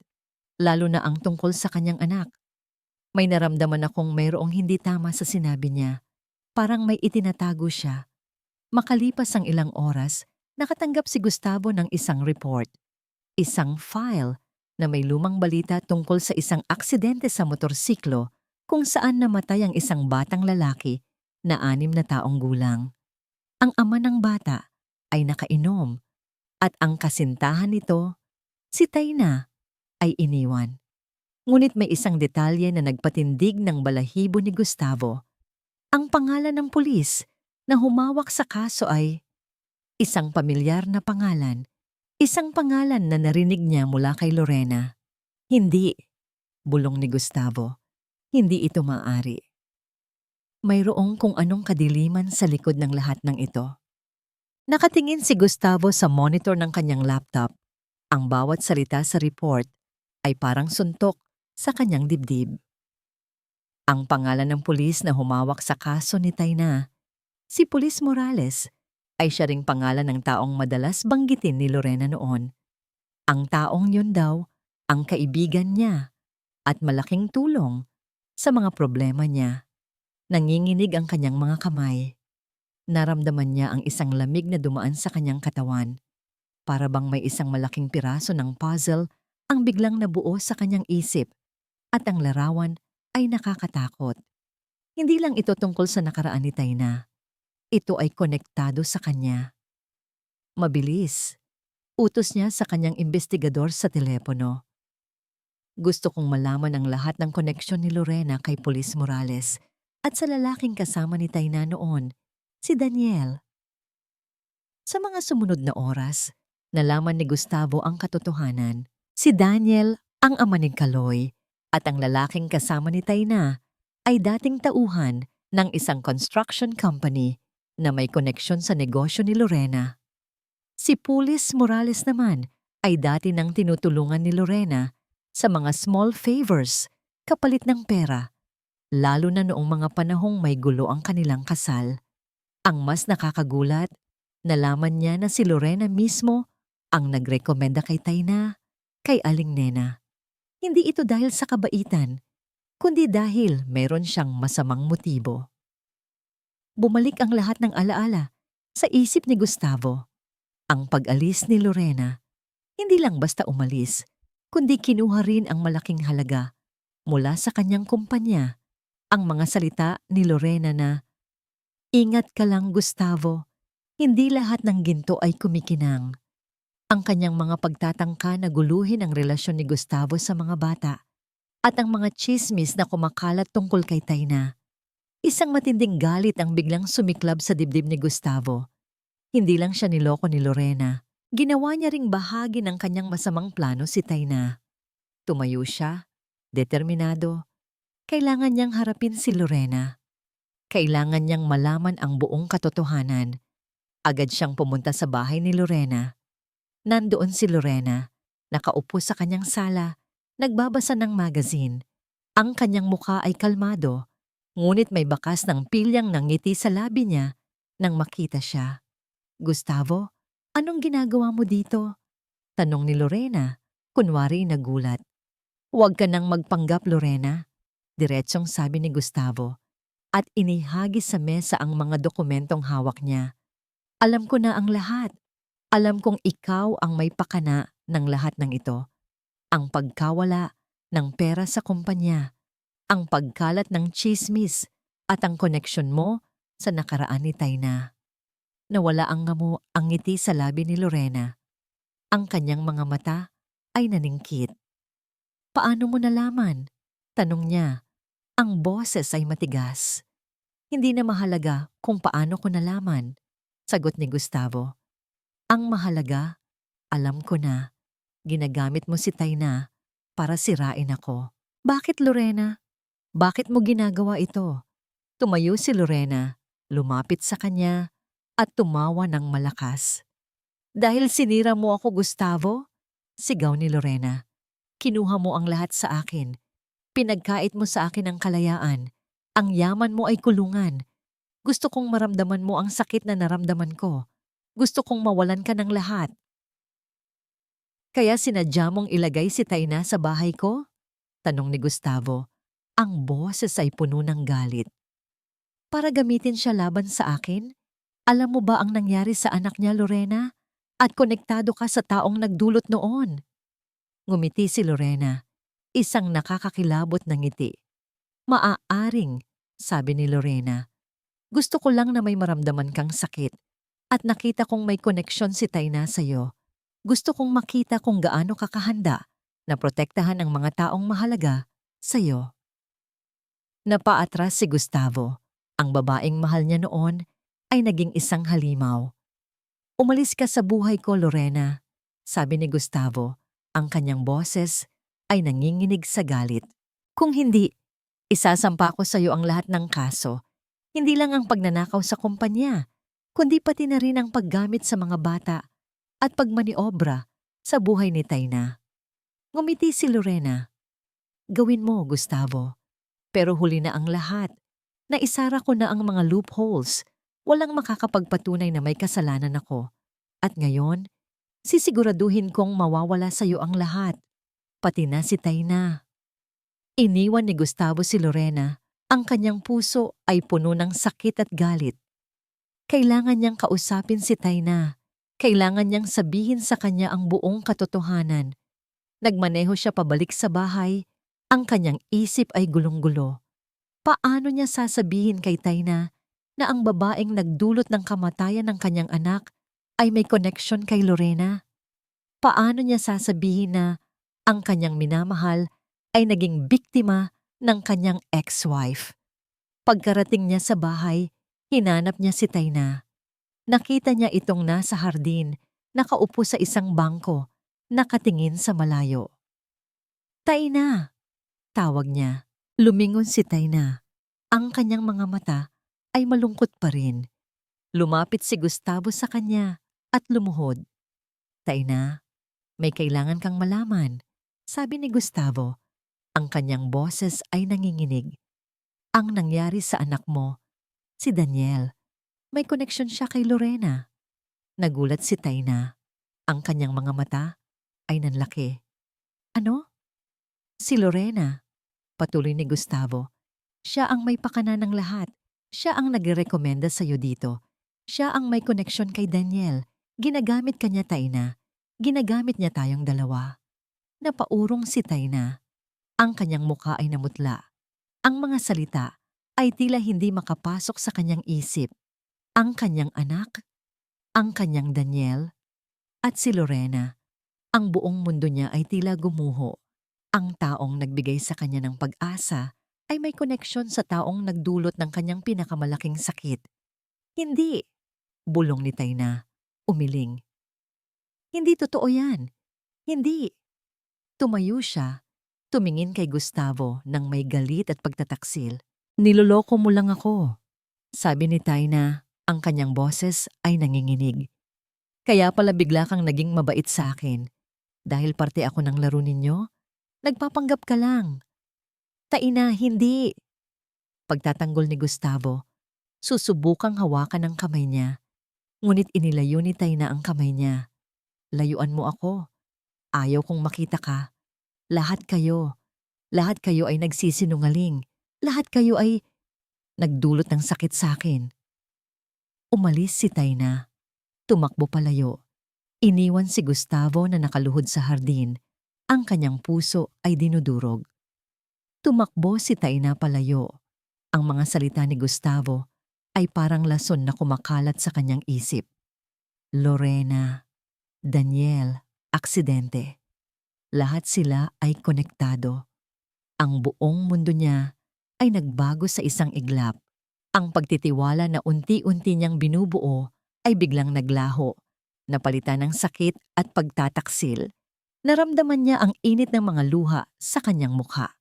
S1: lalo na ang tungkol sa kanyang anak. May naramdaman akong mayroong hindi tama sa sinabi niya. Parang may itinatago siya. Makalipas ang ilang oras, nakatanggap si Gustavo ng isang report. Isang file na may lumang balita tungkol sa isang aksidente sa motorsiklo kung saan namatay ang isang batang lalaki na 6 na taong gulang. Ang ama ng bata ay nakainom at ang kasintahan nito, si Taina, ay iniwan. Ngunit may isang detalye na nagpatindig ng balahibo ni Gustavo. Ang pangalan ng pulis na humawak sa kaso ay isang pamilyar na pangalan. Isang pangalan na narinig niya mula kay Lorena. "Hindi," bulong ni Gustavo. "Hindi ito maaari." Mayroong kung anong kadiliman sa likod ng lahat ng ito. Nakatingin si Gustavo sa monitor ng kanyang laptop. Ang bawat salita sa report ay parang suntok sa kanyang dibdib. Ang pangalan ng pulis na humawak sa kaso ni Taina, si Pulis Morales, ay siya ring pangalan ng taong madalas banggitin ni Lorena noon. Ang taong yun daw ang kaibigan niya at malaking tulong sa mga problema niya. Nanginginig ang kanyang mga kamay. Naramdaman niya ang isang lamig na dumaan sa kanyang katawan. Para bang may isang malaking piraso ng puzzle ang biglang nabuo sa kanyang isip at ang larawan ay nakakatakot. Hindi lang ito tungkol sa nakaraan ni Taina. Ito ay konektado sa kanya. Mabilis, utos niya sa kanyang investigador sa telepono. "Gusto kong malaman ang lahat ng koneksyon ni Lorena kay Pulis Morales at sa lalaking kasama ni Taina noon, si Daniel." Sa mga sumunod na oras, nalaman ni Gustavo ang katotohanan. Si Daniel ang ama ni Kaloy at ang lalaking kasama ni Taina ay dating tauhan ng isang construction company na may koneksyon sa negosyo ni Lorena. Si Pulis Morales naman ay dati nang tinutulungan ni Lorena sa mga small favors kapalit ng pera, lalo na noong mga panahong may gulo ang kanilang kasal. Ang mas nakakagulat, nalaman niya na si Lorena mismo ang nagrekomenda kay Taina, kay Aling Nena. Hindi ito dahil sa kabaitan, kundi dahil meron siyang masamang motibo. Bumalik ang lahat ng alaala sa isip ni Gustavo. Ang pag-alis ni Lorena, hindi lang basta umalis, kundi kinuha rin ang malaking halaga mula sa kanyang kumpanya. Ang mga salita ni Lorena na, "Ingat ka lang, Gustavo. Hindi lahat ng ginto ay kumikinang. Ang kanyang mga pagtatangka na guluhin ang relasyon ni Gustavo sa mga bata at ang mga chismis na kumakalat tungkol kay Tayna. Isang matinding galit ang biglang sumiklab sa dibdib ni Gustavo. Hindi lang siya niloko ni Lorena. Ginawa niya ring bahagi ng kanyang masamang plano si Tayna. Tumayo siya, determinado. Kailangan niyang harapin si Lorena. Kailangan niyang malaman ang buong katotohanan. Agad siyang pumunta sa bahay ni Lorena. Nandoon si Lorena, nakaupo sa kanyang sala, nagbabasa ng magazine. Ang kanyang mukha ay kalmado, ngunit may bakas ng pilyang ng ngiti sa labi niya nang makita siya. "Gustavo, anong ginagawa mo dito?" tanong ni Lorena, kunwari nagulat. "Huwag ka nang magpanggap, Lorena," diretsong sabi ni Gustavo, at inihagis sa mesa ang mga dokumentong hawak niya. "Alam ko na ang lahat. Alam kong ikaw ang may pakana ng lahat ng ito. Ang pagkawala ng pera sa kumpanya, ang pagkalat ng tsismis, at ang koneksyon mo sa nakaraan ni Tayna." Nawala ang ngiti sa labi ni Lorena. Ang kanyang mga mata ay naningkit. "Paano mo nalaman?" tanong niya. Ang boses ay matigas. "Hindi na mahalaga kung paano ko nalaman," sagot ni Gustavo. "Ang mahalaga, alam ko na, ginagamit mo si Tayna para sirain ako." "Bakit, Lorena? Bakit mo ginagawa ito?" Tumayo si Lorena, lumapit sa kanya, at tumawa ng malakas. "Dahil sinira mo ako, Gustavo?" sigaw ni Lorena. "Kinuha mo ang lahat sa akin. Pinagkait mo sa akin ang kalayaan. Ang yaman mo ay kulungan. Gusto kong maramdaman mo ang sakit na naramdaman ko. Gusto kong mawalan ka ng lahat. Kaya sinadya mong ilagay si Tayna sa bahay ko?" tanong ni Gustavo. Ang boses ay puno ng galit. "Para gamitin siya laban sa akin? Alam mo ba ang nangyari sa anak niya, Lorena? At konektado ka sa taong nagdulot noon." Ngumiti si Lorena, isang nakakakilabot na ngiti. "Maaaring," sabi ni Lorena. "Gusto ko lang na may maramdaman kang sakit at nakita kong may koneksyon si Tayna sa'yo. Gusto kong makita kung gaano ka kahanda na protektahan ang mga taong mahalaga sa'yo." Napaatras si Gustavo. Ang babaeng mahal niya noon ay naging isang halimaw. "Umalis ka sa buhay ko, Lorena," sabi ni Gustavo. Ang kanyang boses ay nanginginig sa galit. "Kung hindi, isasampa ko sa iyo ang lahat ng kaso. Hindi lang ang pagnanakaw sa kumpanya, kundi pati na rin ang paggamit sa mga bata at pagmaniobra sa buhay ni Tayna." Ngumiti si Lorena. "Gawin mo, Gustavo. Pero huli na ang lahat. Naisara ko na ang mga loopholes. Walang makakapagpatunay na may kasalanan ako. At ngayon, sisiguraduhin kong mawawala sa iyo ang lahat. Pati na si Tayna." Iniwan ni Gustavo si Lorena. Ang kanyang puso ay puno ng sakit at galit. Kailangan niyang kausapin si Tayna. Kailangan niyang sabihin sa kanya ang buong katotohanan. Nagmaneho siya pabalik sa bahay. Ang kanyang isip ay gulong-gulo. Paano niya sasabihin kay Tayna na ang babaeng nagdulot ng kamatayan ng kanyang anak ay may connection kay Lorena? Paano niya sasabihin na ang kanyang minamahal ay naging biktima ng kanyang ex-wife? Pagkarating niya sa bahay, hinanap niya si Tayna. Nakita niya itong nasa hardin, nakaupo sa isang bangko, nakatingin sa malayo. "Tayna!" tawag niya. Lumingon si Tayna. Ang kanyang mga mata ay malungkot pa rin. Lumapit si Gustavo sa kanya at lumuhod. "Tayna, may kailangan kang malaman," sabi ni Gustavo. Ang kanyang boses ay nanginginig. "Ang nangyari sa anak mo, si Daniel, may koneksyon siya kay Lorena." Nagulat si Tayna. Ang kanyang mga mata ay nanlaki. "Ano?" "Si Lorena," patuloy ni Gustavo. "Siya ang may pakana ng lahat. Siya ang nagrekomenda sa'yo dito. Siya ang may koneksyon kay Daniel. Ginagamit ka niya, Tayna. Ginagamit niya tayong dalawa." Napaurong si Tayna. Ang kanyang mukha ay namutla. Ang mga salita ay tila hindi makapasok sa kanyang isip. Ang kanyang anak? ang kanyang Daniel, at si Lorena. Ang buong mundo niya ay tila gumuho. Ang taong nagbigay sa kanya ng pag-asa ay may koneksyon sa taong nagdulot ng kanyang pinakamalaking sakit. Hindi, bulong ni Tayna, umiling. Hindi totoo yan. Hindi. Tumayo siya, tumingin kay Gustavo nang may galit at pagtataksil. Niloloko mo lang ako, sabi ni Tayna, ang kanyang boses ay nanginginig. Kaya pala bigla kang naging mabait sa akin. Dahil parte ako ng laro ninyo? Nagpapanggap ka lang. Taina, hindi. Pagtatanggol ni Gustavo, susubukang hawakan ang kamay niya. Ngunit inilayo ni Tayna ang kamay niya. Layuan mo ako. Ayaw kong makita ka. Lahat kayo ay nagsisinungaling. Lahat kayo ay nagdulot ng sakit sa akin. Umalis si Tayna. Tumakbo palayo. Iniwan si Gustavo na nakaluhod sa hardin. Ang kanyang puso ay dinudurog. Tumakbo si Tayna palayo. Ang mga salita ni Gustavo ay parang lason na kumakalat sa kanyang isip. Lorena, Daniel, aksidente. Lahat sila ay konektado. Ang buong mundo niya ay nagbago sa isang iglap. Ang pagtitiwala na unti-unti niyang binubuo ay biglang naglaho, napalitan ng sakit at pagtataksil. Naramdaman niya ang init ng mga luha sa kanyang mukha.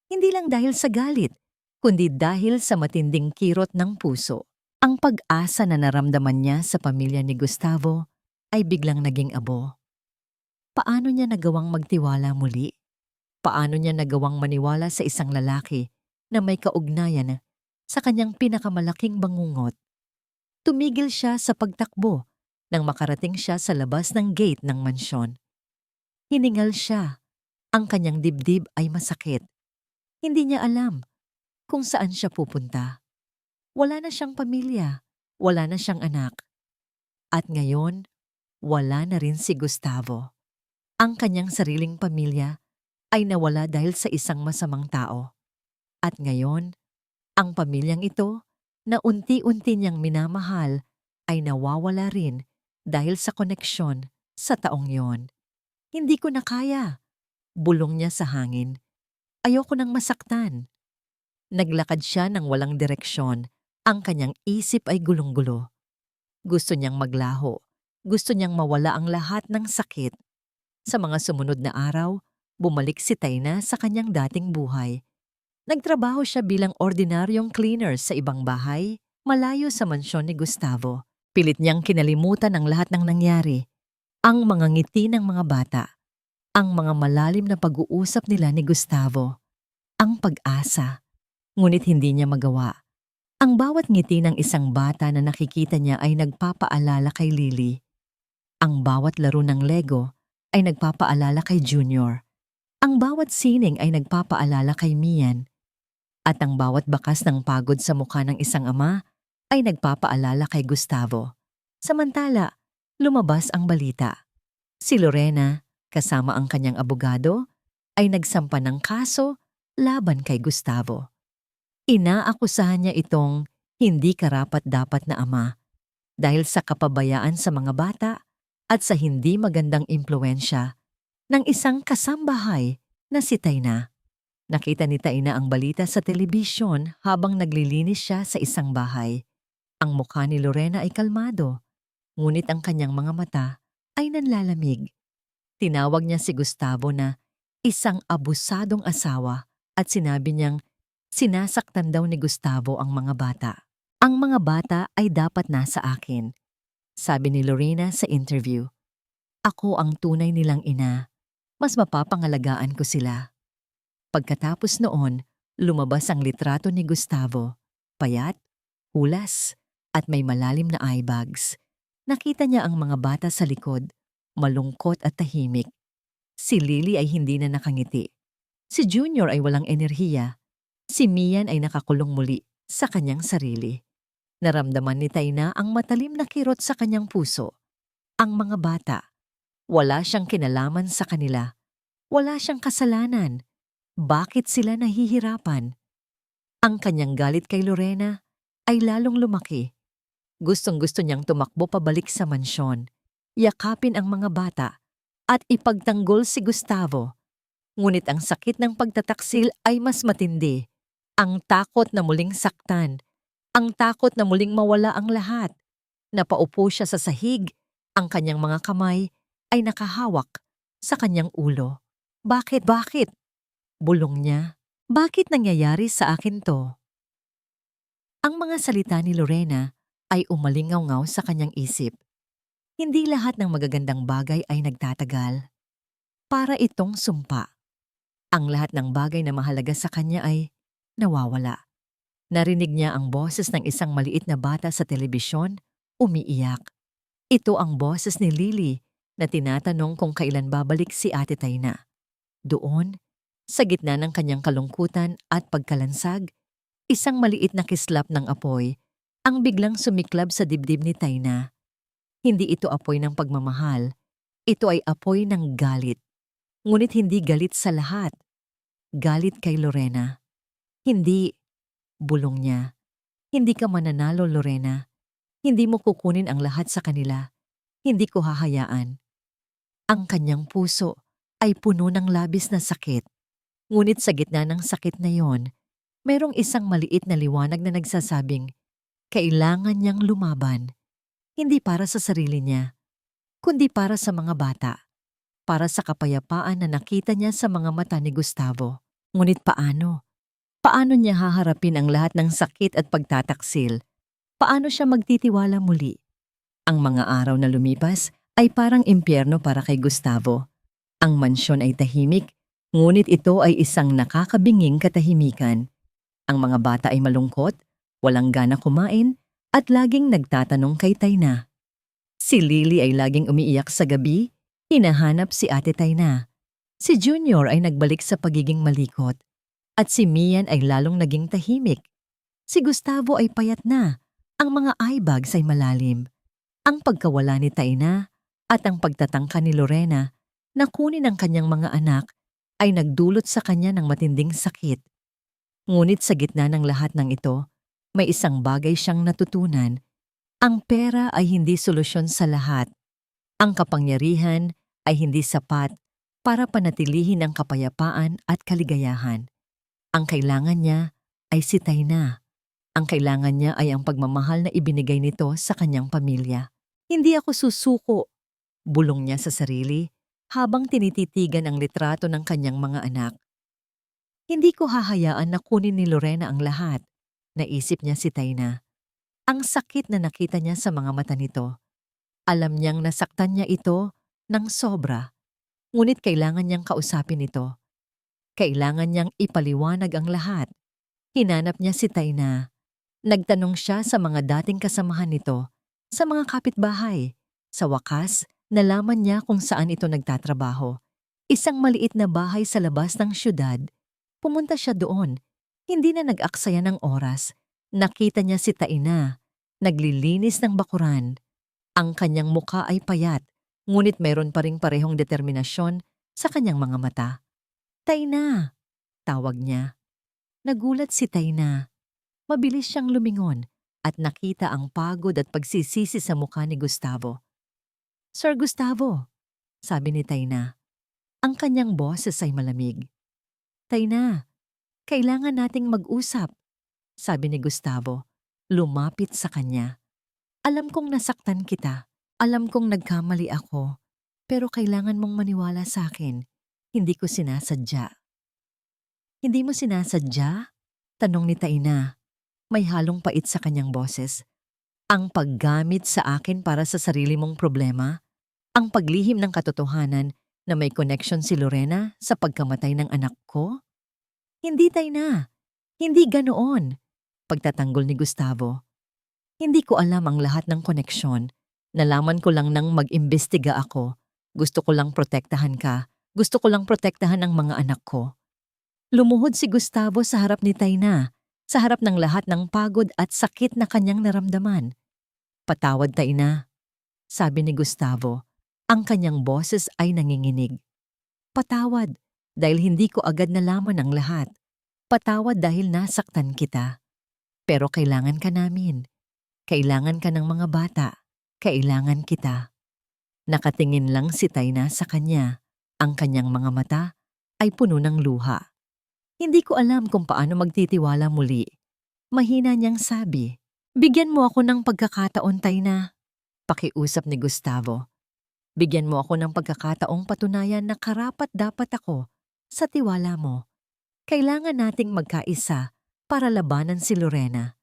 S1: Hindi lang dahil sa galit, kundi dahil sa matinding kirot ng puso. Ang pag-asa na naramdaman niya sa pamilya ni Gustavo ay biglang naging abo. Paano niya nagawang magtiwala muli? Paano niya nagawang maniwala sa isang lalaki na may kaugnayan sa kanyang pinakamalaking bangungot? Tumigil siya sa pagtakbo nang makarating siya sa labas ng gate ng mansyon. Hiningal siya. Ang kanyang dibdib ay masakit. Hindi niya alam kung saan siya pupunta. Wala na siyang pamilya. Wala na siyang anak. At ngayon, wala na rin si Gustavo. Ang kanyang sariling pamilya ay nawala dahil sa isang masamang tao. At ngayon, ang pamilyang ito na unti-unti niyang minamahal ay nawawala rin dahil sa koneksyon sa taong yon. Hindi ko na kaya. Bulong niya sa hangin. Ayoko nang masaktan. Naglakad siya ng walang direksyon. Ang kanyang isip ay gulong-gulo. Gusto niyang maglaho. Gusto niyang mawala ang lahat ng sakit. Sa mga sumunod na araw, bumalik si Tayna sa kanyang dating buhay. Nagtrabaho siya bilang ordinaryong cleaner sa ibang bahay, malayo sa mansyon ni Gustavo. Pilit niyang kinalimutan ang lahat ng nangyari. Ang mga ngiti ng mga bata. Ang mga malalim na pag-uusap nila ni Gustavo. Ang pag-asa. Ngunit hindi niya magawa. Ang bawat ngiti ng isang bata na nakikita niya ay nagpapaalala kay Lily. Ang bawat laro ng Lego ay nagpapaalala kay Junior. Ang bawat sining ay nagpapaalala kay Mian. At ang bawat bakas ng pagod sa mukha ng isang ama ay nagpapaalala kay Gustavo. Samantala, lumabas ang balita. Si Lorena, kasama ang kanyang abogado, ay nagsampa ng kaso laban kay Gustavo. Inaakusahan niya itong hindi karapat-dapat na ama dahil sa kapabayaan sa mga bata at sa hindi magandang impluensya ng isang kasambahay na si Tayna. Nakita ni Tayna ang balita sa telebisyon habang naglilinis siya sa isang bahay. Ang mukha ni Lorena ay kalmado, ngunit ang kanyang mga mata ay nanlalamig. Tinawag niya si Gustavo na isang abusadong asawa at sinabi niyang sinasaktan daw ni Gustavo ang mga bata. Ang mga bata ay dapat nasa akin, sabi ni Lorena sa interview. Ako ang tunay nilang ina. Mas mapapangalagaan ko sila. Pagkatapos noon, lumabas ang litrato ni Gustavo. Payat, hulas, at may malalim na eye bags. Nakita niya ang mga bata sa likod, malungkot at tahimik. Si Lily ay hindi na nakangiti. Si Junior ay walang enerhiya. Si Mian ay nakakulong muli sa kanyang sarili. Naramdaman ni Tayna ang matalim na kirot sa kanyang puso. Ang mga bata, wala siyang kinalaman sa kanila. Wala siyang kasalanan. Bakit sila nahihirapan? Ang kanyang galit kay Lorena ay lalong lumaki. Gustong-gusto niyang tumakbo pabalik sa mansyon, yakapin ang mga bata, at ipagtanggol si Gustavo. Ngunit ang sakit ng pagtataksil ay mas matindi. Ang takot na muling saktan, ang takot na muling mawala ang lahat. Napaupo siya sa sahig, ang kanyang mga kamay ay nakahawak sa kanyang ulo. Bakit? Bakit? Bulong niya. Bakit nangyayari sa akin to? Ang mga salita ni Lorena ay umalingaw-ngaw sa kanyang isip. Hindi lahat ng magagandang bagay ay nagtatagal. Para itong sumpa. Ang lahat ng bagay na mahalaga sa kanya ay nawawala. Narinig niya ang boses ng isang maliit na bata sa telebisyon, umiiyak. Ito ang boses ni Lily na tinatanong kung kailan babalik si Ate Tayna. Doon, sa gitna ng kanyang kalungkutan at pagkalansag, isang maliit na kislap ng apoy ang biglang sumiklab sa dibdib ni Tayna. Hindi ito apoy ng pagmamahal, ito ay apoy ng galit. Ngunit hindi galit sa lahat. Galit kay Lorena. Hindi, bulong niya. Hindi ka mananalo, Lorena. Hindi mo kukunin ang lahat sa kanila. Hindi ko hahayaan. Ang kanyang puso ay puno ng labis na sakit. Ngunit sa gitna ng sakit na yon, mayroong isang maliit na liwanag na nagsasabing, kailangan niyang lumaban. Hindi para sa sarili niya, kundi para sa mga bata. Para sa kapayapaan na nakita niya sa mga mata ni Gustavo. Ngunit paano? Paano niya haharapin ang lahat ng sakit at pagtataksil? Paano siya magtitiwala muli? Ang mga araw na lumipas ay parang impyerno para kay Gustavo. Ang mansyon ay tahimik, ngunit ito ay isang nakakabinging katahimikan. Ang mga bata ay malungkot, walang gana kumain, at laging nagtatanong kay Tayna. Si Lily ay laging umiiyak sa gabi, hinahanap si Ate Tayna. Si Junior ay nagbalik sa pagiging malikot, at si Mian ay lalong naging tahimik. Si Gustavo ay payat na, ang mga eye bags ay malalim. Ang pagkawala ni Tayna at ang pagtatangka ni Lorena na kunin ang kanyang mga anak ay nagdulot sa kanya ng matinding sakit. Ngunit sa gitna ng lahat ng ito, may isang bagay siyang natutunan. Ang pera ay hindi solusyon sa lahat. Ang kapangyarihan ay hindi sapat para panatilihin ang kapayapaan at kaligayahan. Ang kailangan niya ay si Tayna. Ang kailangan niya ay ang pagmamahal na ibinigay nito sa kanyang pamilya. Hindi ako susuko, bulong niya sa sarili habang tinititigan ang litrato ng kanyang mga anak. Hindi ko hahayaan na kunin ni Lorena ang lahat. Naisip niya si Tayna. Ang sakit na nakita niya sa mga mata nito. Alam niyang nasaktan niya ito ng sobra. Ngunit kailangan niyang kausapin ito. Kailangan niyang ipaliwanag ang lahat. Hinanap niya si Tayna. Nagtanong siya sa mga dating kasamahan nito, sa mga kapitbahay. Sa wakas, nalaman niya kung saan ito nagtatrabaho. Isang maliit na bahay sa labas ng syudad. Pumunta siya doon. Hindi na nag-aksaya ng oras. Nakita niya si Tayna, naglilinis ng bakuran. Ang kanyang muka ay payat, ngunit mayroon pa ring parehong determinasyon sa kanyang mga mata. Tayna, tawag niya. Nagulat si Tayna. Mabilis siyang lumingon at nakita ang pagod at pagsisisi sa mukha ni Gustavo. Sir Gustavo, sabi ni Tayna. Ang kanyang boses ay malamig. Tayna, kailangan nating mag-usap, sabi ni Gustavo. Lumapit sa kanya. Alam kong nasaktan kita. Alam kong nagkamali ako. Pero kailangan mong maniwala sa akin. Hindi ko sinasadya. Hindi mo sinasadya? Tanong ni Tayna. May halong pait sa kanyang boses. Ang paggamit sa akin para sa sarili mong problema? Ang paglihim ng katotohanan na may connection si Lorena sa pagkamatay ng anak ko? Hindi, Tayna. Hindi ganoon. Pagtatanggol ni Gustavo. Hindi ko alam ang lahat ng koneksyon. Nalaman ko lang nang mag-imbestiga ako. Gusto ko lang protektahan ka. Gusto ko lang protektahan ang mga anak ko. Lumuhod si Gustavo sa harap ni Tayna, sa harap ng lahat ng pagod at sakit na kanyang naramdaman. Patawad, Tayna, sabi ni Gustavo. Ang kanyang boses ay nanginginig. Patawad dahil hindi ko agad nalaman ang lahat. Patawad dahil nasaktan kita. Pero kailangan ka namin. Kailangan ka ng mga bata. Kailangan kita. Nakatingin lang si Tayna sa kanya. Ang kanyang mga mata ay puno ng luha. Hindi ko alam kung paano magtitiwala muli. Mahina niyang sabi, "Bigyan mo ako ng pagkakataon, Tayna." Pakiusap ni Gustavo. Bigyan mo ako ng pagkakataong patunayan na karapat-dapat ako sa tiwala mo. Kailangan nating magkaisa para labanan si Lorena.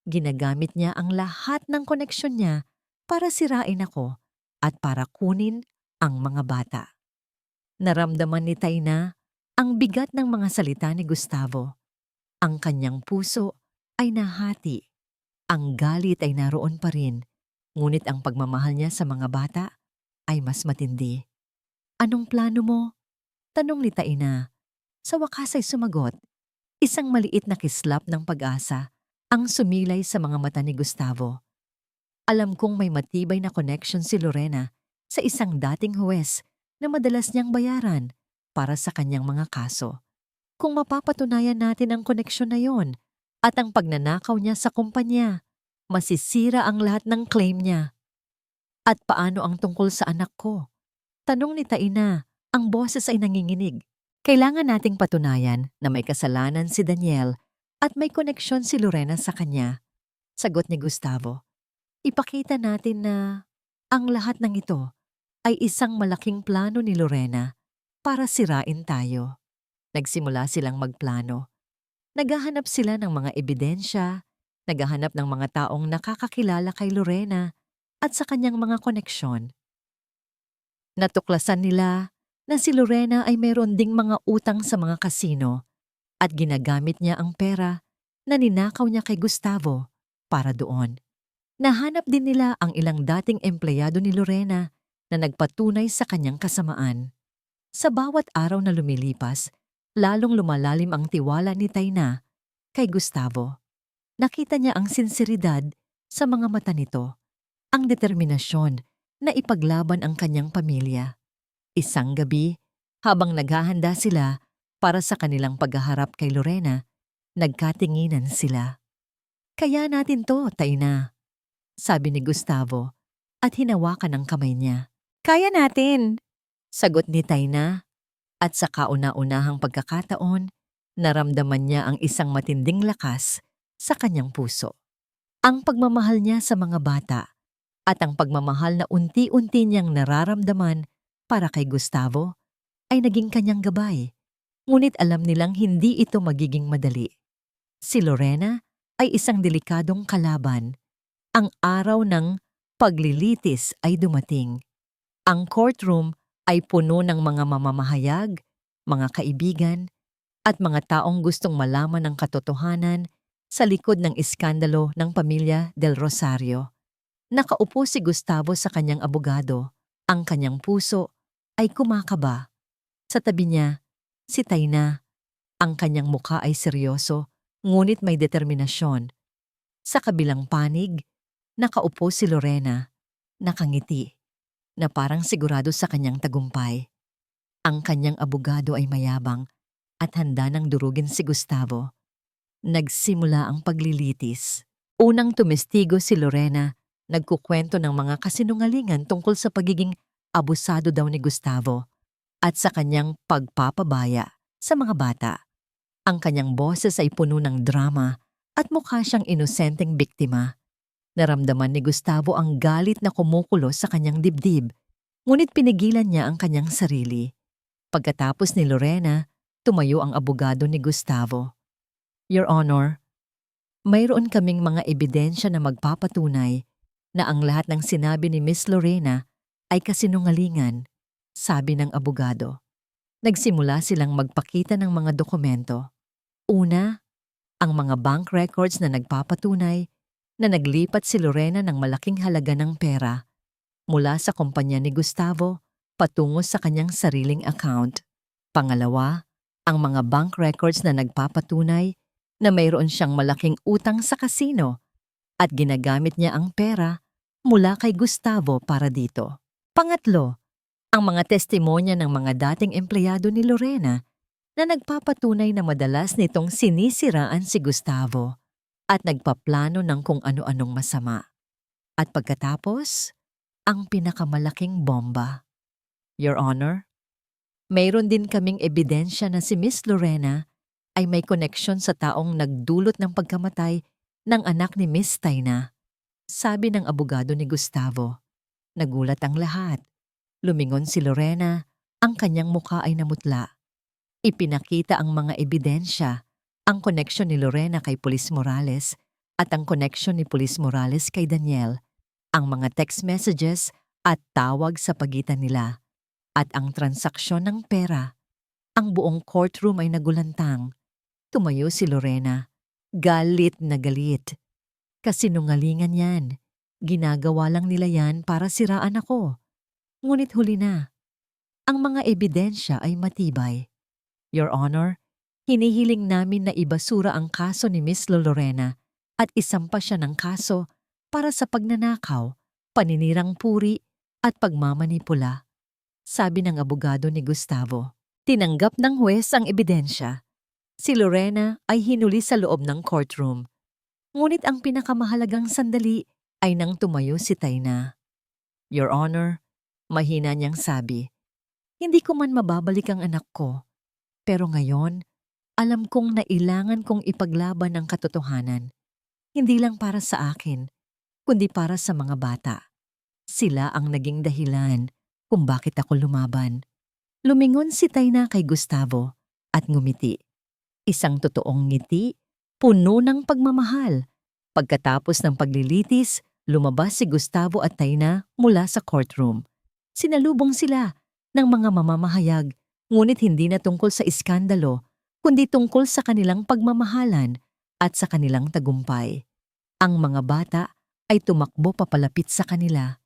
S1: Ginagamit niya ang lahat ng koneksyon niya para sirain ako at para kunin ang mga bata. Naramdaman ni Tayna ang bigat ng mga salita ni Gustavo. Ang kanyang puso ay nahati. Ang galit ay naroon pa rin, ngunit ang pagmamahal niya sa mga bata ay mas matindi. "Anong plano mo?" tanong ni Tayna. Sa wakas ay sumagot. Isang maliit na kislap ng pag-asa ang sumilay sa mga mata ni Gustavo. Alam kong may matibay na connection si Lorena sa isang dating huwes na madalas niyang bayaran para sa kanyang mga kaso. Kung mapapatunayan natin ang koneksyon na yon at ang pagnanakaw niya sa kumpanya, masisira ang lahat ng claim niya. "At paano ang tungkol sa anak ko?" tanong ni Tayna. Ang boses ay nanginginig. "Kailangan nating patunayan na may kasalanan si Daniel at may koneksyon si Lorena sa kanya," sagot ni Gustavo. "Ipakita natin na ang lahat ng ito ay isang malaking plano ni Lorena para sirain tayo." Nagsimula silang magplano. Naghahanap sila ng mga ebidensya, naghahanap ng mga taong nakakakilala kay Lorena at sa kanyang mga koneksyon. Natuklasan nila na si Lorena ay mayroon ding mga utang sa mga kasino at ginagamit niya ang pera na ninakaw niya kay Gustavo para doon. Nahanap din nila ang ilang dating empleyado ni Lorena na nagpatunay sa kanyang kasamaan. Sa bawat araw na lumilipas, lalong lumalalim ang tiwala ni Tayna kay Gustavo. Nakita niya ang sinseridad sa mga mata nito, ang determinasyon na ipaglaban ang kanyang pamilya. Isang gabi, habang naghahanda sila para sa kanilang paghaharap kay Lorena, nagkatinginan sila. "Kaya natin to, Tayna," sabi ni Gustavo at hinawakan ang kamay niya. "Kaya natin," sagot ni Tayna. At sa kauna-unahang pagkakataon, naramdaman niya ang isang matinding lakas sa kanyang puso. Ang pagmamahal niya sa mga bata at ang pagmamahal na unti-unti niyang nararamdaman para kay Gustavo ay naging kanyang gabay. Ngunit alam nilang hindi ito magiging madali. Si Lorena ay isang delikadong kalaban. Ang araw ng paglilitis ay dumating. Ang courtroom ay puno ng mga mamamahayag, mga kaibigan, at mga taong gustong malaman ang katotohanan sa likod ng iskandalo ng pamilya Del Rosario. Nakaupo si Gustavo sa kanyang abogado. Ang kanyang puso ay kumakaba. Sa tabi niya, si Tayna. Ang kanyang mukha ay seryoso, ngunit may determinasyon. Sa kabilang panig, nakaupo si Lorena, nakangiti, na parang sigurado sa kanyang tagumpay. Ang kanyang abogado ay mayabang at handa nang durugin si Gustavo. Nagsimula ang paglilitis. Unang tumestigo si Lorena, nagkukwento ng mga kasinungalingan tungkol sa pagiging abusado daw ni Gustavo at sa kanyang pagpapabaya sa mga bata. Ang kanyang boses ay puno ng drama at mukha siyang inosenteng biktima. Naramdaman ni Gustavo ang galit na kumukulo sa kanyang dibdib, ngunit pinigilan niya ang kanyang sarili. Pagkatapos ni Lorena, tumayo ang abogado ni Gustavo. "Your Honor, mayroon kaming mga ebidensya na magpapatunay na ang lahat ng sinabi ni Miss Lorena ay kasinungalingan," sabi ng abogado. Nagsimula silang magpakita ng mga dokumento. Una, ang mga bank records na nagpapatunay na naglipat si Lorena ng malaking halaga ng pera mula sa kumpanya ni Gustavo patungo sa kanyang sariling account. Pangalawa, ang mga bank records na nagpapatunay na mayroon siyang malaking utang sa kasino at ginagamit niya ang pera mula kay Gustavo para dito. Pangatlo, ang mga testimonya ng mga dating empleyado ni Lorena na nagpapatunay na madalas nitong sinisiraan si Gustavo. at nagpaplano ng kung ano-anong masama. At pagkatapos, ang pinakamalaking bomba. Your Honor, mayroon din kaming ebidensya na si Miss Lorena ay may koneksyon sa taong nagdulot ng pagkamatay ng anak ni Miss Taina. Sabi ng abogado ni Gustavo. Nagulat ang lahat. Lumingon si Lorena, ang kanyang mukha ay namutla. Ipinakita ang mga ebidensya, ang koneksyon ni Lorena kay Police Morales at ang koneksyon ni Police Morales kay Daniel, ang mga text messages at tawag sa pagitan nila, at ang transaksyon ng pera. Ang buong courtroom ay nagulantang. Tumayo si Lorena. Galit na galit. Kasinungalingan yan. Ginagawa lang nila yan para siraan ako. Ngunit huli na. Ang mga ebidensya ay matibay. Your Honor, hinihiling namin na ibasura ang kaso ni Miss Lorena at isampa siya ng kaso para sa pagnanakaw, paninirang puri at pagmamanipula. Sabi ng abogado ni Gustavo. Tinanggap ng huwes ang ebidensya. Si Lorena ay hinuli sa loob ng courtroom. Ngunit ang pinakamahalagang sandali ay nang tumayo si Taina. Your Honor, mahina niyang sabi, hindi ko man mababalik ang anak ko. Pero ngayon, alam kong nailangan kong ipaglaban ang katotohanan. Hindi lang para sa akin, kundi para sa mga bata. Sila ang naging dahilan kung bakit ako lumaban. Lumingon si Taina kay Gustavo at ngumiti. Isang totoong ngiti, puno ng pagmamahal. Pagkatapos ng paglilitis, lumabas si Gustavo at Taina mula sa courtroom. Sinalubong sila ng mga mamamahayag, ngunit hindi na tungkol sa iskandalo, kundi tungkol sa kanilang pagmamahalan at sa kanilang tagumpay. Ang mga bata ay tumakbo papalapit sa kanila.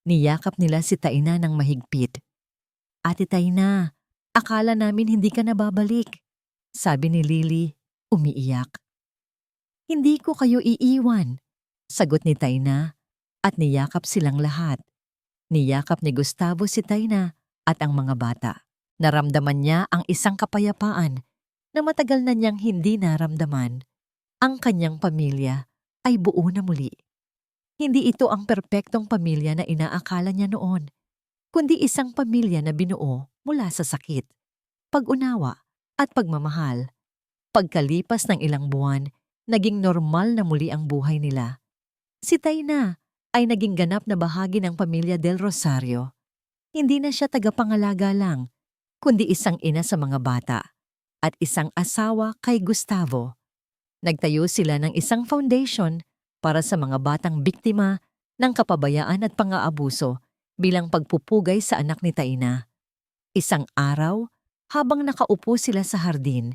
S1: Niyakap nila si Taina ng mahigpit. Ate Taina, akala namin hindi ka nababalik. Sabi ni Lily, umiiyak. Hindi ko kayo iiwan, sagot ni Taina at niyakap silang lahat. Niyakap ni Gustavo si Taina at ang mga bata. Naramdaman niya ang isang kapayapaan na matagal na niyang hindi naramdaman. Ang kanyang pamilya ay buo na muli. Hindi ito ang perpektong pamilya na inaakala niya noon, kundi isang pamilya na binuo mula sa sakit, pag-unawa at pagmamahal. Pagkalipas ng ilang buwan, naging normal na muli ang buhay nila. Si Taina ay naging ganap na bahagi ng pamilya Del Rosario. Hindi na siya tagapangalaga lang, kundi isang ina sa mga bata at isang asawa kay Gustavo. Nagtayo sila ng isang foundation para sa mga batang biktima ng kapabayaan at pang-aabuso bilang pagpupugay sa anak ni Taina. Isang araw, habang nakaupo sila sa hardin,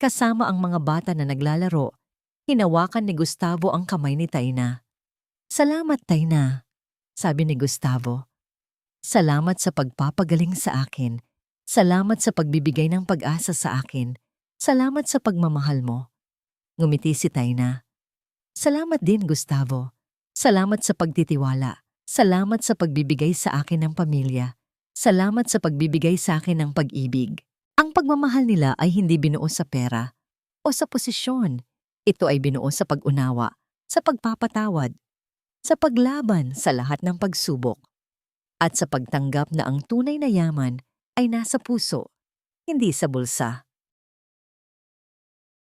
S1: kasama ang mga bata na naglalaro, hinawakan ni Gustavo ang kamay ni Taina. Salamat, Taina, sabi ni Gustavo. Salamat sa pagpapagaling sa akin. Salamat sa pagbibigay ng pag-asa sa akin. Salamat sa pagmamahal mo. Ngumiti si Taina. Salamat din, Gustavo. Salamat sa pagtitiwala. Salamat sa pagbibigay sa akin ng pamilya. Salamat sa pagbibigay sa akin ng pag-ibig. Ang pagmamahal nila ay hindi binuo sa pera o sa posisyon. Ito ay binuo sa pag-unawa, sa pagpapatawad, sa paglaban sa lahat ng pagsubok, at sa pagtanggap na ang tunay na yaman ay nasa puso, hindi sa bulsa.